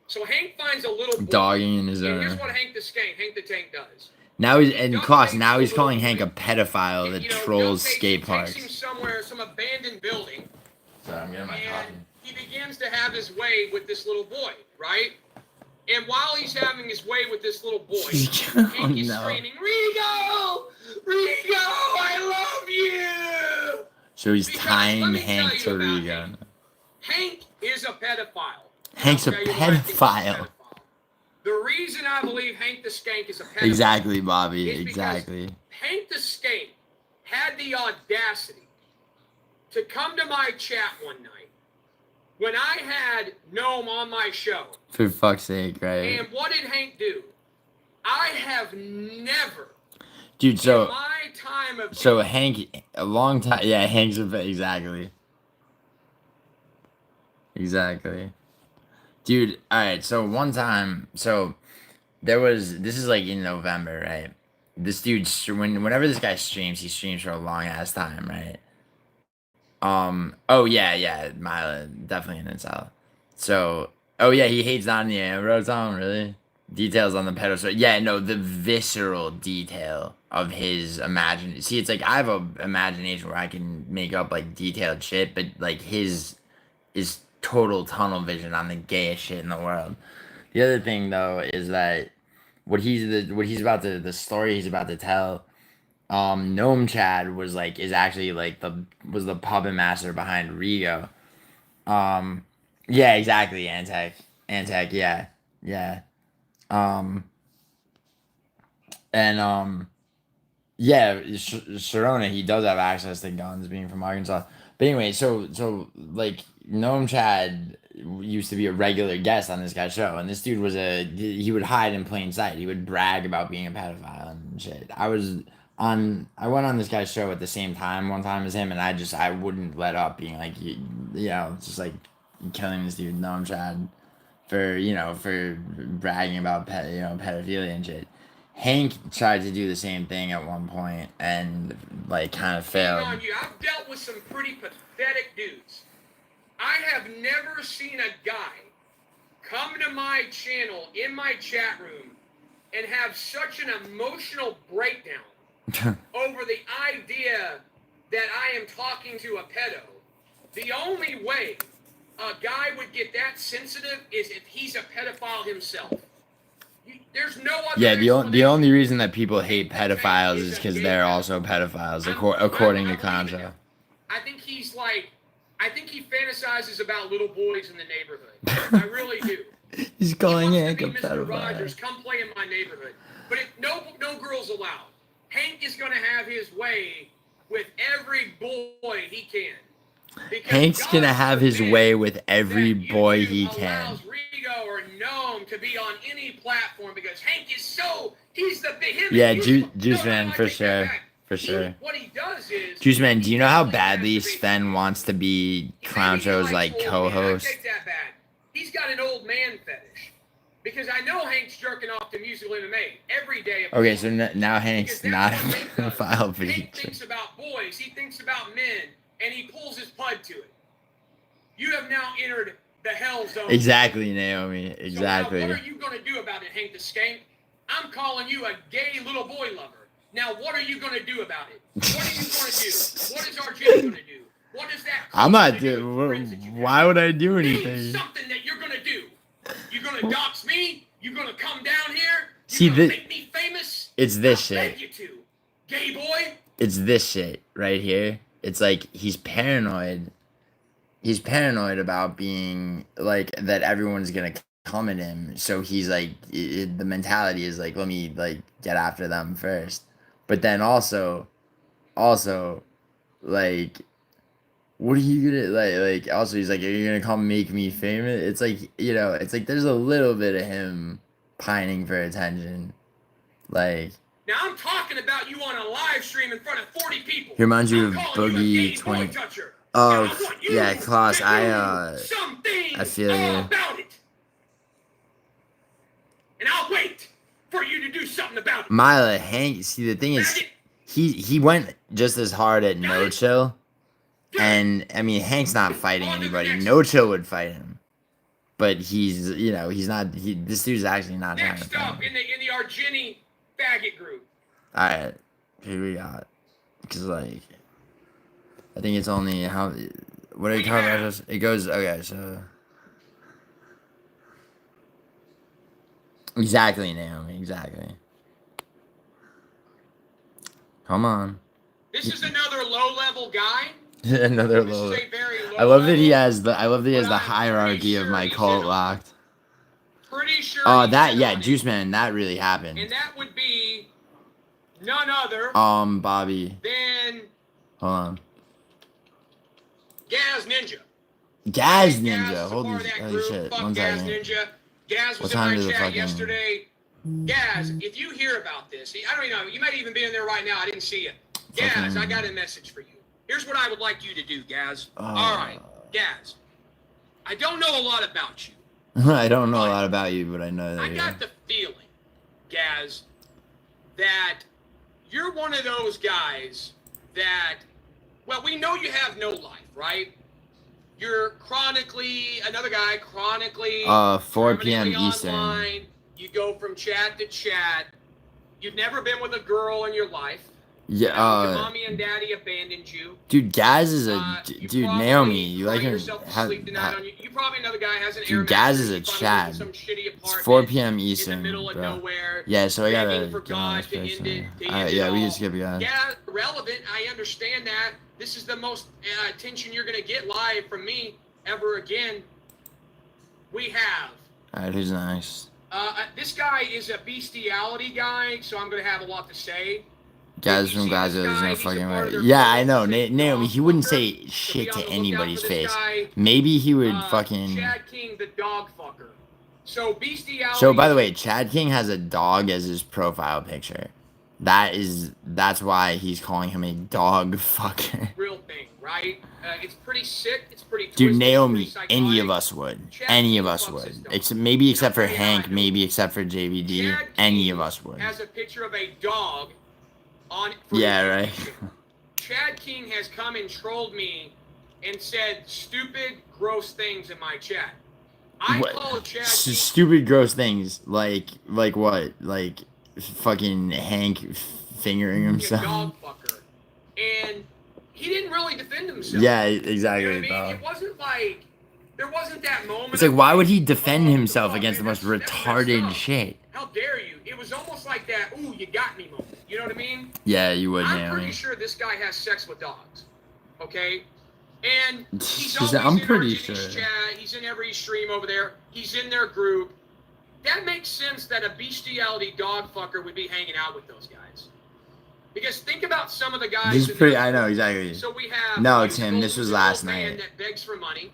So Hank finds a little boy. Dogging in his own. Here's what Hank the Tank does. Now he's calling Hank a pedophile that trolls skate parks. Takes him somewhere, some abandoned building. Sorry, I'm getting my coffee. He begins to have his way with this little boy, right? And while he's having his way with this little boy, Hank is screaming, Rigo! Rigo, I love you! So he's tying Hank to Rigo. Hank is a pedophile. Hank's a pedophile. The reason I believe Hank the Skank is a pedophile. Exactly, Bobby. Exactly. Hank the Skank had the audacity to come to my chat one night when I had Gnome on my show. For fuck's sake, right? And what did Hank do? I have never. Dude, so. In my time of. So Hank, a long time. Yeah, Hank's a. Exactly. Dude, all right. So one time, this is like in November, right? This dude, whenever this guy streams, he streams for a long ass time, right? Oh yeah, Mila, definitely an incel. So, oh yeah, he hates on the Ambrose Tom, really? Details on the pedestal. Yeah, no, the visceral detail of his imagine. See, it's like I have a imagination where I can make up like detailed shit, but like his is total tunnel vision on the gayest shit in the world. The other thing though is that what he's about to the story he's about to tell. Gnome Chad was like is actually like the puppet master behind Rigo. Um, yeah, exactly. Antec, yeah, yeah. Um, and yeah, Sharona, he does have access to guns, being from Arkansas. But anyway, so like Gnome Chad used to be a regular guest on this guy's show, and this dude was he would hide in plain sight. He would brag about being a pedophile and shit. I went on this guy's show at the same time one time as him, and I wouldn't let up being like you know just like killing this dude Gnome Chad for bragging about pedophilia and shit. Hank tried to do the same thing at one point and like kind of failed. On you, I've dealt with some pretty pathetic dudes. I have never seen a guy come to my channel in my chat room and have such an emotional breakdown over the idea that I am talking to a pedo. The only way a guy would get that sensitive is if he's a pedophile himself. There's no other. Yeah, the only reason that people hate pedophiles is because they're also pedophiles, according to Concho. I think he fantasizes about little boys in the neighborhood. I really do. He's calling Hank a Mr. pedophile. Rogers, come play in my neighborhood. But no girls allowed. Hank is going to have his way with every boy he can. Hank's going to have his way with every boy he can. Rigo or Gnome to be on any platform because Hank is he's the big. Yeah, Juice Man, for sure. For sure. What he does is, Juice Man, do you know how badly Sven wants to be Clown Show's like co-host? I take that back. He's got an old man fetish. Because I know Hank's jerking off to musical MMA every day. Okay, so now Hank's not a pedophile. Hank thinks about boys. He thinks about men. And he pulls his pud to it. You have now entered the hell zone. Exactly, Naomi. Exactly. So now what are you going to do about it, Hank the Skank? I'm calling you a gay little boy lover. Now, what are you going to do about it? What are you going to do? What is Argenti going to do? What is that? I'm not doing. Why would I do anything? Name something that you're going to do. You're going to dox me? You're going to come down here? You're going to make me famous? It's this shit. Beg you to. Gay boy? It's this shit right here. It's like he's paranoid. He's paranoid about being like that everyone's gonna come at him. So he's like, the mentality is like, let me like get after them first. But then also, like, what are you gonna like? Also, he's like, are you gonna come make me famous? It's like it's like there's a little bit of him pining for attention, like. Now I'm talking about you on a live stream in front of 40 people. He reminds you of Boogie 20. Oh, yeah, Klaus, I feel you. About it. And I'll wait for you to do something about it. Mila, Hank, see, the thing is, he went just as hard at No Chill. And, I mean, Hank's not fighting anybody. No Chill would fight him. But he's not, this dude's actually not trying to fight him. Next up, in the Argenti faggot group. Alright, here we got. Because, like, I think it's only how. What are you talking about? This? It goes. Okay, so. Exactly, Naomi. Exactly. Come on. This is another low-level guy. Another low. I love that he has the. I love that he has the hierarchy of my cult locked. Pretty sure. Oh, that Juice Man, that really happened. And that would be none other. Bobby. Then. Hold on. Gaz Ninja. Gaz Ninja. Holy shit. One second. Ninja. Gaz was in my chat yesterday. Gaz, if you hear about this, I don't even know. You might even be in there right now. I didn't see you. Gaz, I got a message for you. Here's what I would like you to do, Gaz. All right, Gaz. I don't know a lot about you, I don't know a But lot about you, but I know that I got the feeling, Gaz, that you're one of those guys that, well, we know you have no life, right? You're another guy chronically 4 p.m. permanently Eastern. online. You go from chat to chat. You've never been with a girl in your life. Yeah, your mommy and daddy abandoned you. dude, Gaz is a dude. Naomi, you like him? You probably another guy has an dude, air Gaz mattress. is a You probably live in Chad. some shitty It's apartment 4 p.m. in the Eastern, middle of bro. nowhere. Yeah, so I gotta begging for get on God this to end person. it Yeah, we all. can skip Gaz. Yeah, relevant. I understand that. This is the most attention you're gonna get live from me ever again. We have. All right, who's next? This guy is a bestiality guy, so I'm gonna have a lot to say. Guys from Gaza, there's no fucking way. Yeah, I know. Naomi, he wouldn't say shit to anybody's face. Maybe he would fucking. Chad King, the dog fucker. So bestiality. So by the way, Chad King has a dog as his profile picture. That's why he's calling him a dog fucker. Real thing, right? It's pretty sick. It's pretty twisted. Dude, Naomi, it's any of us would. Any of us would. Maybe except for Hank, maybe except for JVD. Any of us would. Has a picture of a dog on. Yeah, right. Chad King has come and trolled me and said stupid, gross things in my chat. I called Chad King stupid, gross things like what? Like fucking Hank fingering himself. A dog fucker, and he didn't really defend himself. Yeah, exactly. You know what I mean? It wasn't like there wasn't that moment. It's like, why would he defend himself against the most retarded shit? How dare you? It was almost like that. Ooh, you got me moment. You know what I mean? Yeah, you would. I'm pretty sure this guy has sex with dogs. Okay. And he's always I'm in pretty Argenti's sure. chat. He's in every stream over there. He's in their group. That makes sense that a bestiality dog fucker would be hanging out with those guys. Because think about some of the guys. This is pretty. I know exactly. So we have. No, Tim. This was last night. That begs for money.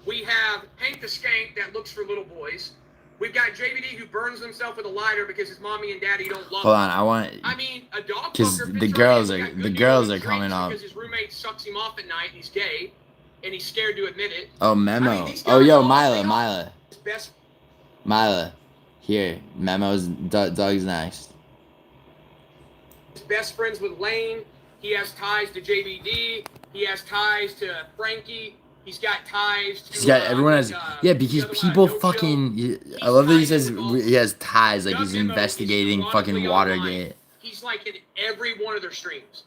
We have Hank the Skank that looks for little boys. We've got JVD who burns himself with a lighter because his mommy and daddy don't love him. Hold on, I mean, a dog because fucker. the girls are coming up. Because his roommate sucks him off at night. And he's gay, and he's scared to admit it. Oh, Memo. I mean, Oh, yo, Mila. Best. Mila, here. Memo's Doug's next. His best friends with Lane. He has ties to JVD. He has ties to Frankie. He's got ties to. He's got everyone has because people fucking. I love that he says he has ties like he's investigating fucking Watergate. He's like in every one of their streams.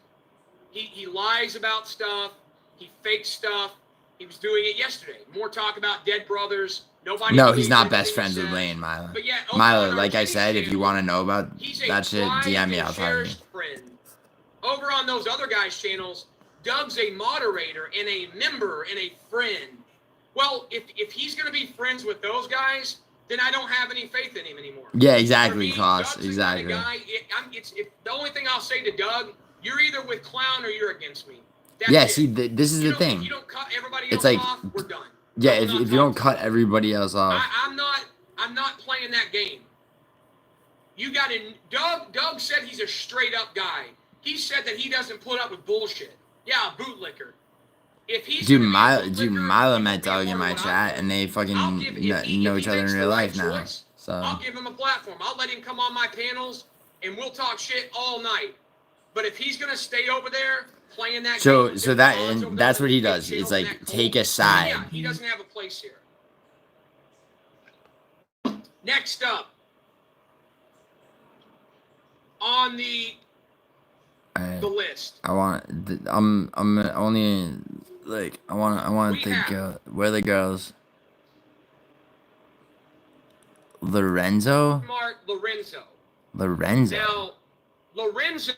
He lies about stuff. He fakes stuff. He was doing it yesterday. More talk about dead brothers. Nobody. No, he's not best friends with Lane, Mila. But yeah, Mila, like I said, if you want to know about that shit, DM me. I'll tell you. Over on those other guys' channels, Doug's a moderator and a member and a friend. Well, if he's going to be friends with those guys, then I don't have any faith in him anymore. Yeah, exactly, Klaus. Exactly. The only thing I'll say to Doug, you're either with KLOWN or you're against me. That's see, this is the thing. If you don't cut everybody else off, we're done. Yeah, if you don't cut everybody else off. I'm not playing that game. You got to Doug said he's a straight up guy. He said that he doesn't put up with bullshit. Yeah, bootlicker. If he's Mila met Doug in my chat, and they fucking know each other in real life now. So I'll give him a platform. I'll let him come on my panels, and we'll talk shit all night. But if he's gonna stay over there playing that game, so that's what he does. It's like take a side. Yeah, he doesn't have a place here. Next up on the list. I'm only like I want to think where are the girls? Lorenzo. Now, Lorenzo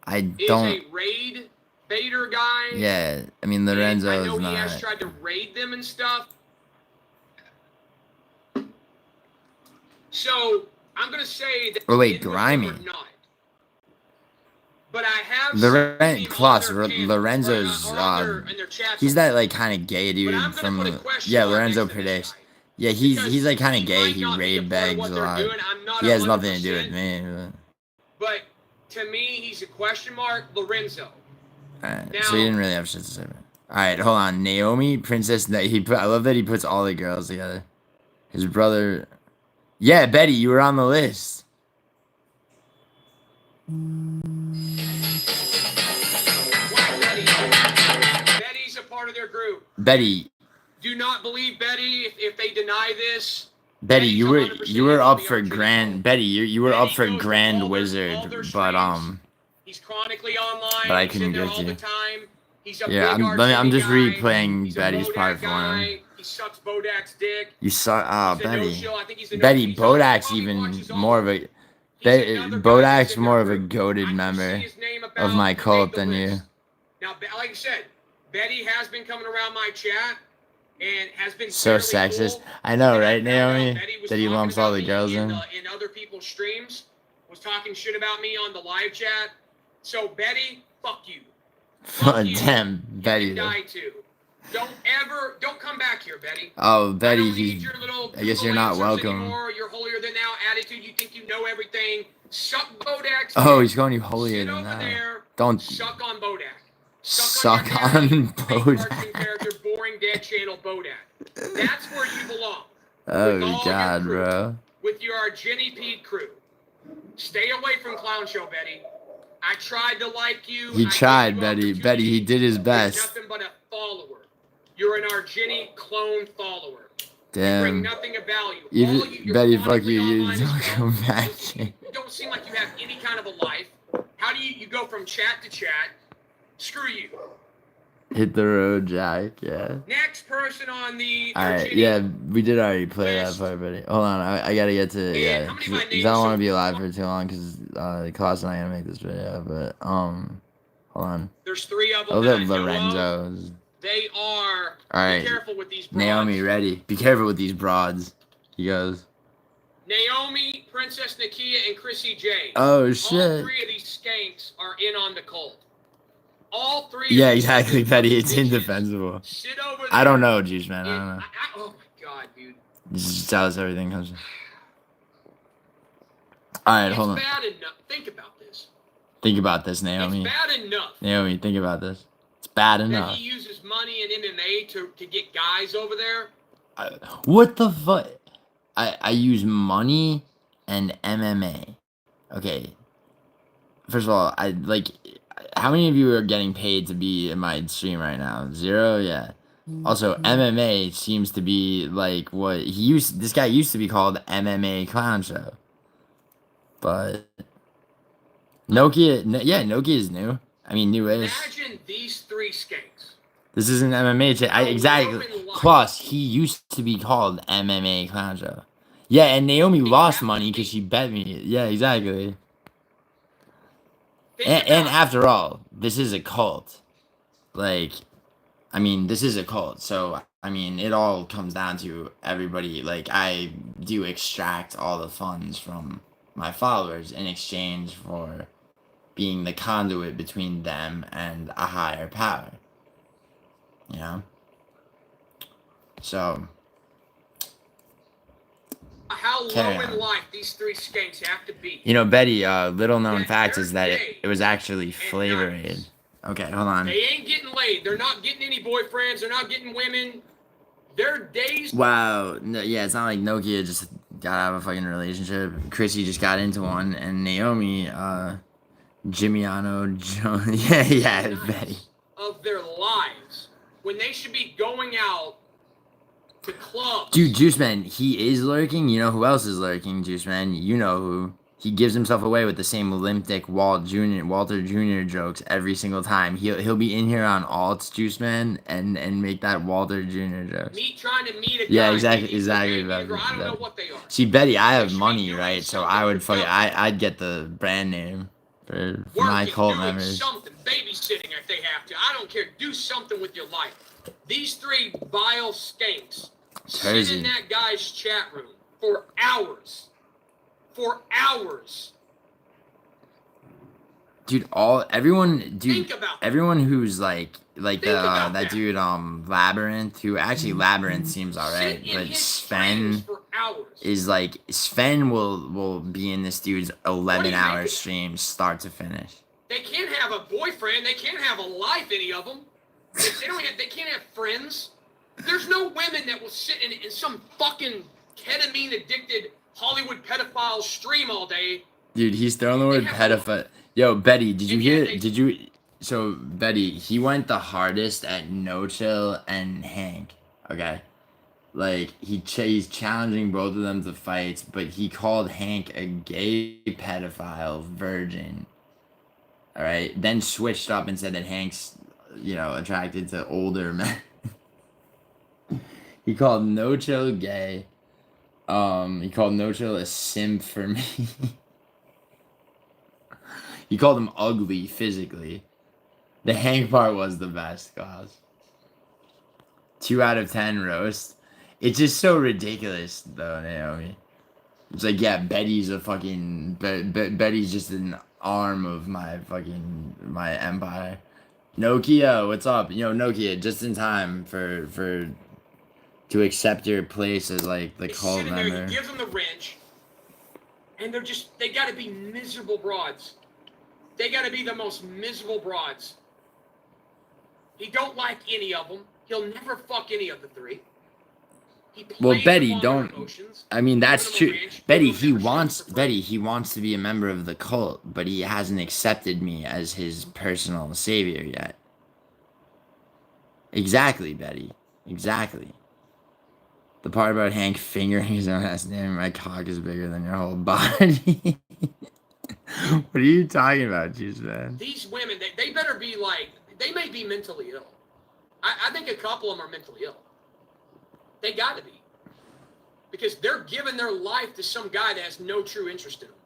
is a raid baiter guy. Yeah, I mean Lorenzo is not. I know he has tried to raid them and stuff. So I'm gonna say that. Oh wait, Grimy. But I have Lorenzo's he's that like kind of gay dude from Lorenzo Perdes. Yeah, he's like kind of gay. He raid begs a lot. He has nothing to do with me. But to me, he's a question mark. Lorenzo. Alright, so he didn't really have shit to say. Alright, hold on. Naomi, Princess. I love that he puts all the girls together. His brother. Yeah, Betty, you were on the list. Betty's a part of their group. Betty. Do not believe Betty if they deny this. Betty, you were up for grand. Betty, you were up for grand wizard, but he's chronically online. But I He's couldn't in there get all you. the time. He's a Yeah, big I'm just guy. replaying He's Betty's part for him. He sucks Bodak's dick. You saw, Betty. No Betty, Bodak's even more of a. Bodak's more of a goated member of my cult than you. Now, like I said, Betty has been coming around my chat and has been so sexist. Cool. I know, right, Naomi? That he lumps all the girls in. In other people's streams, was talking shit about me on the live chat. So Betty, fuck you. Damn, Betty. Die too. Don't come back here, Betty. Oh, Betty, I guess you're not welcome. Anymore. You're holier than thou attitude. You think you know everything. Suck Bodak's. Oh, he's calling you holier than thou. Don't suck on Bodak. Suck on Bodak. Character, boring dead channel Bodak. That's where you belong. Oh God, bro. With your Argenti Pede crew. Stay away from Clown Show, Betty. I tried to like you. He tried, Betty. Betty, he did his best. You're nothing but a follower. You're an Argenti clone follower. Damn. You bring nothing of value. Betty, fuck you. You don't come back. You don't seem like you have any kind of a life. How do you go from chat to chat? Screw you. Hit the road, Jack. Yeah. Next person on the. All right. Yeah, we did already play that part, Betty. Hold on. I gotta get to because I don't want to be alive for too long because Klaus and I gotta make this video. But hold on. There's 3 of them. Oh, they're Lorenzo's. They are. All right. Be careful with these broads. Naomi, ready? Be careful with these broads. He goes. Naomi, Princess Nakia, and Chrissy J. Oh shit. All 3 of these skanks are in on the cult. All 3. Yeah, exactly, Betty. It's indefensible. Sit over there. I don't know, Juice Man. I don't know. Oh my God, dude. Just tell us everything comes. All right, hold on. It's bad enough. Think about this. Think about this, Naomi. It's bad enough. Naomi, think about this. It's bad enough. That he uses money in MMA to get guys over there. What the fuck? I use money and MMA. Okay. First of all, how many of you are getting paid to be in my stream right now? 0? Yeah. Also, MMA seems to be like what this guy used to be called MMA Clown Show. But Nokia is new. I mean, new-ish. Imagine these 3 skanks. This isn't MMA. Exactly. Plus, he used to be called MMA Clown Show. Yeah, and Naomi lost money because she bet me. Yeah, exactly. And after all, this is a cult. Like, I mean, this is a cult. So, I mean, it all comes down to everybody. Like, I do extract all the funds from my followers in exchange for being the conduit between them and a higher power. You know? So. How low in life these 3 skanks have to be. You know, Betty, little known fact is that it was actually Flavor Aid. Okay, hold on. They ain't getting laid. They're not getting any boyfriends. They're not getting women. Their days. Wow. No, yeah, it's not like Nokia just got out of a fucking relationship. Chrissy just got into one. And Naomi, Giuliano, yeah, Betty. Of their lives. When they should be going out to clubs. Dude, Juice Man, he is lurking. You know who else is lurking, Juice Man? You know who. He gives himself away with the same limp dick Walter Jr. jokes every single time. He'll be in here on alts, Juice Man, and make that Walter Jr. jokes. Me trying to meet a guy. Yeah, exactly. I don't know what they are. See, Betty, I have money, right? So I would I'd get the brand name for my cult members. Something, babysitting if they have to. I don't care. Do something with your life. These 3 vile skanks sit in that guy's chat room for hours. For hours. Dude, everyone who's like that dude Labyrinth, who actually Labyrinth seems alright, but Sven is like Sven will be in this dude's 11-hour stream start to finish. They can't have a boyfriend, they can't have a life, any of them. They can't have friends. There's no women that will sit in some fucking ketamine addicted Hollywood pedophiles stream all day. Dude, he's throwing the word pedophile. Yo, Betty, did you hear? Did you? So Betty, he went the hardest at No Chill and Hank. Okay, like he's challenging both of them to fights, but he called Hank a gay pedophile virgin. All right, then switched up and said that Hank's, attracted to older men. He called No Chill gay. He called No Chill a simp for me. He called him ugly physically. The Hank part was the best, guys. 2 out of 10 roast. It's just so ridiculous, though, Naomi. It's like, yeah, Betty's a fucking... Betty's just an arm of my empire. Nokia, what's up? Nokia, just in time to accept your place as, like, the cult member. He gives them the wrench, and they gotta be miserable broads. They gotta be the most miserable broads. He don't like any of them. He'll never fuck any of the 3. Well, Betty, don't. I mean, that's true. Betty, he wants to be a member of the cult, but he hasn't accepted me as his personal savior yet. Exactly, Betty. Exactly. The part about Hank fingering his own ass, damn, my cock is bigger than your whole body. What are you talking about, Juice Man? These women, they better be like, they may be mentally ill. I think a couple of them are mentally ill. They gotta be. Because they're giving their life to some guy that has no true interest in them.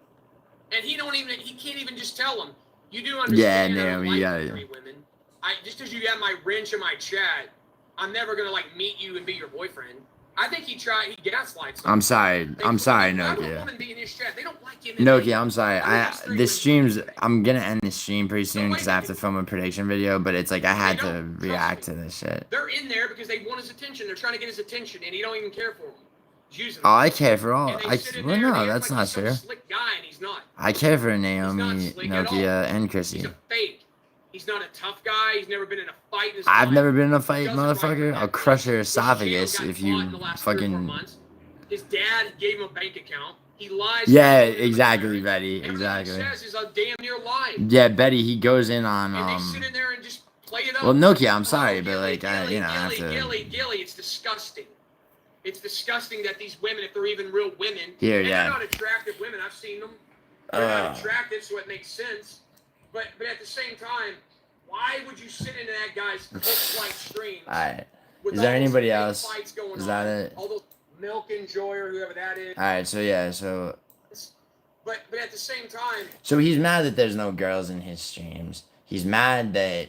And he can't even just tell them, you do understand I don't like 3 women. Just because you got my wrench in my chat, I'm never gonna meet you and be your boyfriend. I think he gaslights them. I'm sorry, Nokia. Nokia, I'm sorry. This stream's, I'm gonna end the stream pretty soon because I have to film a prediction video, but it's like I had to react to this shit. They're in there because they want his attention. They're trying to get his attention, and he don't even care for them. Oh, I care for all. Well, no, that's not true. Slick guy, and he's not. I care for Naomi, Nokia, and Chrissy. He's a fake. He's not a tough guy. He's never been in a fight. I've never been in a fight, motherfucker. I'll crush your esophagus if you fucking... His dad gave him a bank account. He lies. Yeah, exactly, Betty. Exactly. Everything he says is a damn near lie. Yeah, Betty, he goes in on... And they sit in there and just play it up. Well, Nokia, I'm sorry, but like, I have to... Gilly, it's disgusting. It's disgusting that these women, if they're even real women... Here, they're not attractive women. I've seen them. They're not attractive, so it makes sense. But at the same time, why would you sit into that guy's cult-like streams? Alright. Is there anybody else? Is that it? All those milk enjoyer, whoever that is. Alright, so yeah, so... But at the same time... So he's mad that there's no girls in his streams. He's mad that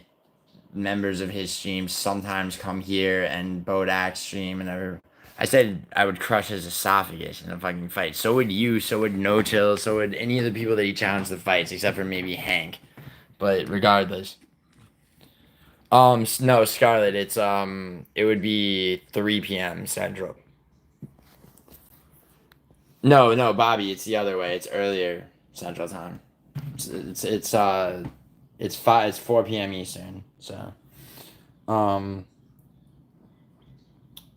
members of his streams sometimes come here and Bodak stream and everything. I said I would crush his esophagus in a fucking fight. So would you, so would No Chill, so would any of the people that he challenged to fights, except for maybe Hank. But regardless. No, Scarlett, it's, it would be 3 p.m. Central. No, Bobby, it's the other way. It's earlier Central Time. It's 4 p.m. Eastern, so.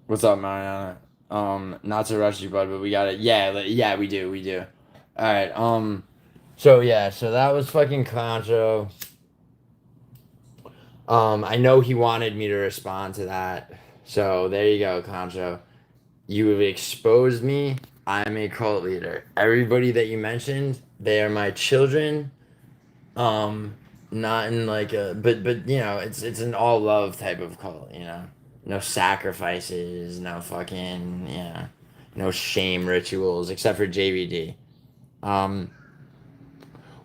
What's up, Mariana? Not to rush you, bud, but we got it. Yeah, we do. Alright, so that was fucking Clown Show. I know he wanted me to respond to that. So there you go, Clown Show. You have exposed me. I'm a cult leader. Everybody that you mentioned, they are my children. Not in like a, but it's an all love type of cult, No sacrifices, no fucking, no shame rituals, except for JVD.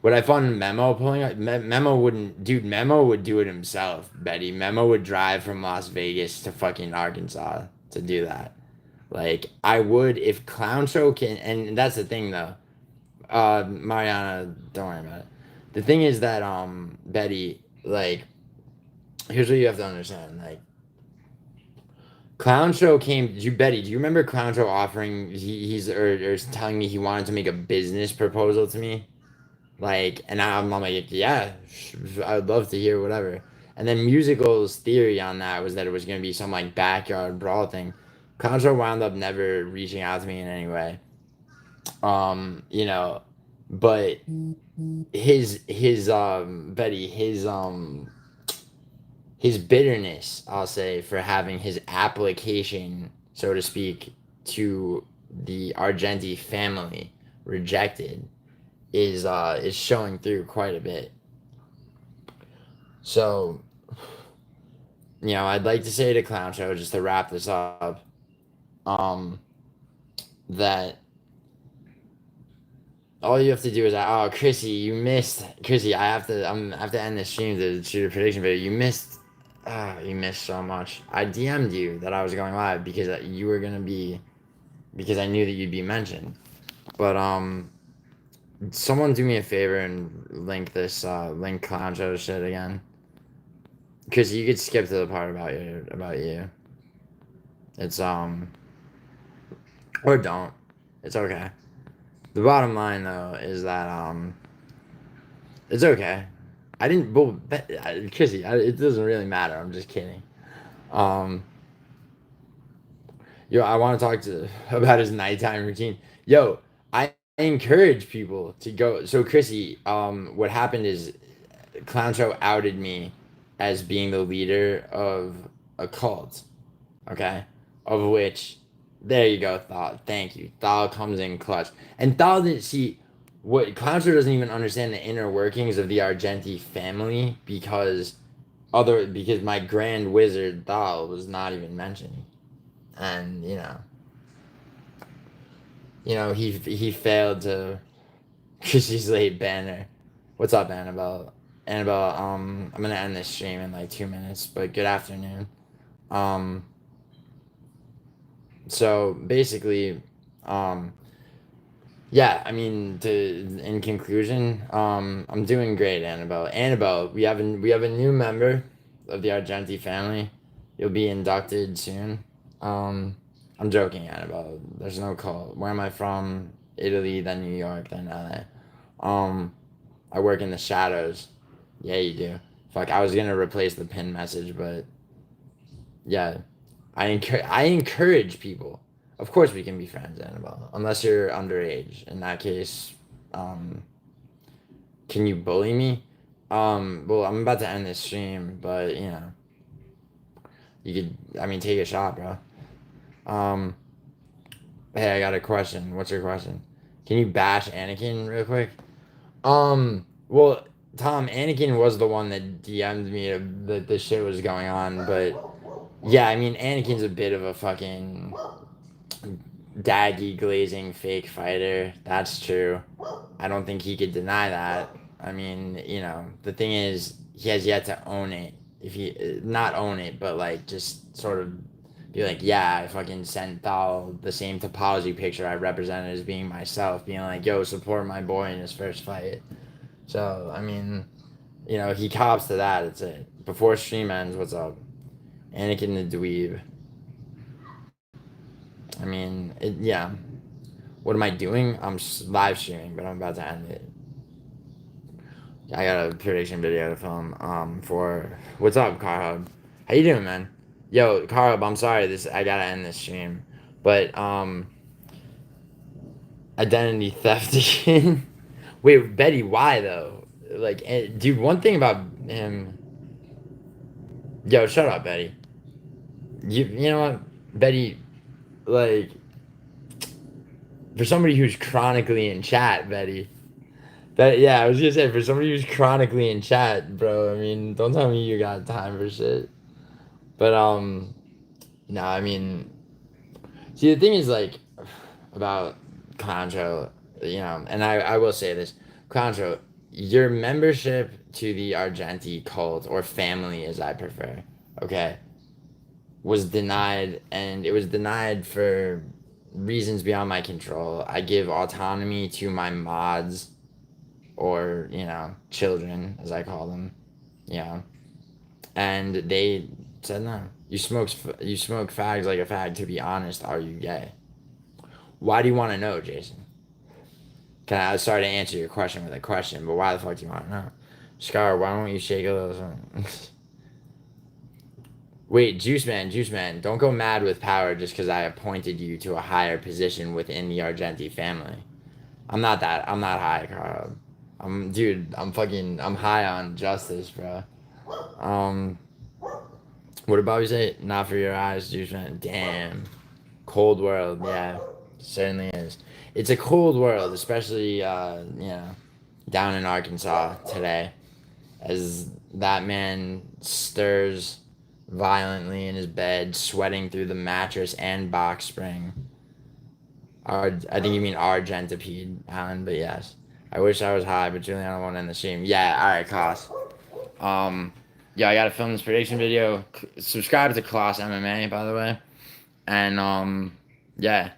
Would I fund Memo pulling up? Memo wouldn't, dude, Memo would do it himself, Betty. Memo would drive from Las Vegas to fucking Arkansas to do that. Like, I would, if Clown Show can, and that's the thing, though. Mariana, don't worry about it. The thing is that, Betty, like, here's what you have to understand, like, Clown Show came, Betty, do you remember Clown Show offering, he's telling me he wanted to make a business proposal to me? Like, and I'm like, yeah, I'd love to hear whatever. And then Musical's theory on that was that it was going to be some, like, backyard brawl thing. Clown Show wound up never reaching out to me in any way. You know, but Betty, his bitterness, I'll say, for having his application, so to speak, to the Argenti family rejected is showing through quite a bit. So, I'd like to say to Clown Show, just to wrap this up, that all you have to do is, Chrissy, you missed. Chrissy, I have to end this stream to shoot a prediction video. You missed so much. I DM'd you that I was going live because you were gonna be, because I knew that you'd be mentioned. But someone do me a favor and link this link Clown Show shit again. Cause you could skip to the part about you. It's or don't. It's okay. The bottom line though is that it's okay. I didn't. Chrissy, it doesn't really matter. I'm just kidding. I want to talk about his nighttime routine. I encourage people to go. So Chrissy, what happened is, Clown Show outed me as being the leader of a cult. Okay, of which, there you go, Thal. Thank you. Thal comes in clutch, and Thal didn't see. What Clown Show doesn't even understand the inner workings of the Argenti family because my grand wizard Thal was not even mentioned, and he failed to. She's late, Banner. What's up, Annabelle? Annabelle, I'm gonna end this stream in like 2 minutes, but good afternoon. So basically, yeah, I mean, in conclusion, I'm doing great, Annabelle. Annabelle, we have a new member of the Argenti family. You'll be inducted soon. I'm joking, Annabelle. There's no call. Where am I from? Italy, then New York, then LA. I work in the shadows. Yeah, you do. Fuck, I was gonna replace the pin message, but yeah, I encourage people. Of course, we can be friends, Annabelle. Unless you're underage. In that case, can you bully me? Well, I'm about to end this stream, but you could. I mean, take a shot, bro. Hey, I got a question. What's your question? Can you bash Anakin real quick? Well, Tom, Anakin was the one that DM'd me that this shit was going on, but yeah, I mean, Anakin's a bit of a fucking daggy glazing fake fighter. That's true. I don't think he could deny that. I mean, the thing is, he has yet to own it. If he not own it, but like just sort of be like, yeah, I fucking sent Thal the same topology picture I represented as being myself, being like, yo, support my boy in his first fight. So I mean, he cops to that. It's it. Before stream ends, what's up? Anakin the dweeb. I mean, yeah. What am I doing? I'm live streaming, but I'm about to end it. I got a prediction video to film. For what's up, Carhub? How you doing, man? Yo, Carhub, I'm sorry. I gotta end this stream, but identity theft again. Wait, Betty, why though? Like, dude, one thing about him. Yo, shut up, Betty. You know what, Betty? Like, for somebody who's chronically in chat, Betty. I was gonna say, for somebody who's chronically in chat, bro. I mean, don't tell me you got time for shit. But no, I mean, see, the thing is like about Clown Show, and I will say this, Clown Show, your membership to the Argenti cult or family, as I prefer, okay, was denied, and it was denied for reasons beyond my control. I give autonomy to my mods, or children, as I call them, and they said no. You smoke fags like a fag. To be honest, are you gay? Why do you want to know, Jason? Sorry to answer your question with a question, but why the fuck do you want to know? Scar, why don't you shake a little something? Wait, Juice Man, don't go mad with power just because I appointed you to a higher position within the Argenti family. I'm not high, Carl. I'm high on justice, bro. What did Bobby say? Not for your eyes, Juice Man. Damn. Cold world, yeah. Certainly is. It's a cold world, especially, down in Arkansas today. As that man stirs violently in his bed, sweating through the mattress and box spring. I think you mean Argentipede, Alan, but yes. I wish I was high, but Giuliano won't end the stream. Yeah, alright, Klaus. Yeah, I gotta film this prediction video. Subscribe to Klaus MMA, by the way. And, yeah.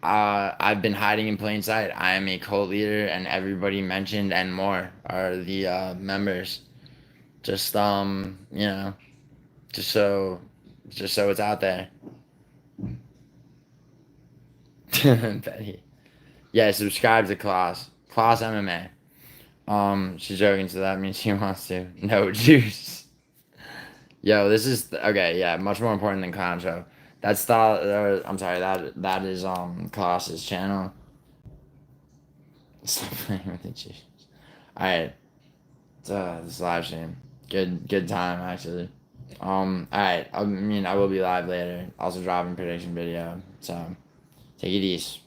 I've been hiding in plain sight. I am a cult leader, and everybody mentioned and more are the members. Just just so it's out there. Betty. Yeah, subscribe to Klaus MMA. She's joking, so that means she wants to. No juice. Yo, this is okay. Yeah, much more important than Clown Show. That's the. I'm sorry. That is Klaus's channel. Stop playing with the juice. All right. This live stream. Good time actually. All right. I mean, I will be live later. Also dropping prediction video. So, take it easy.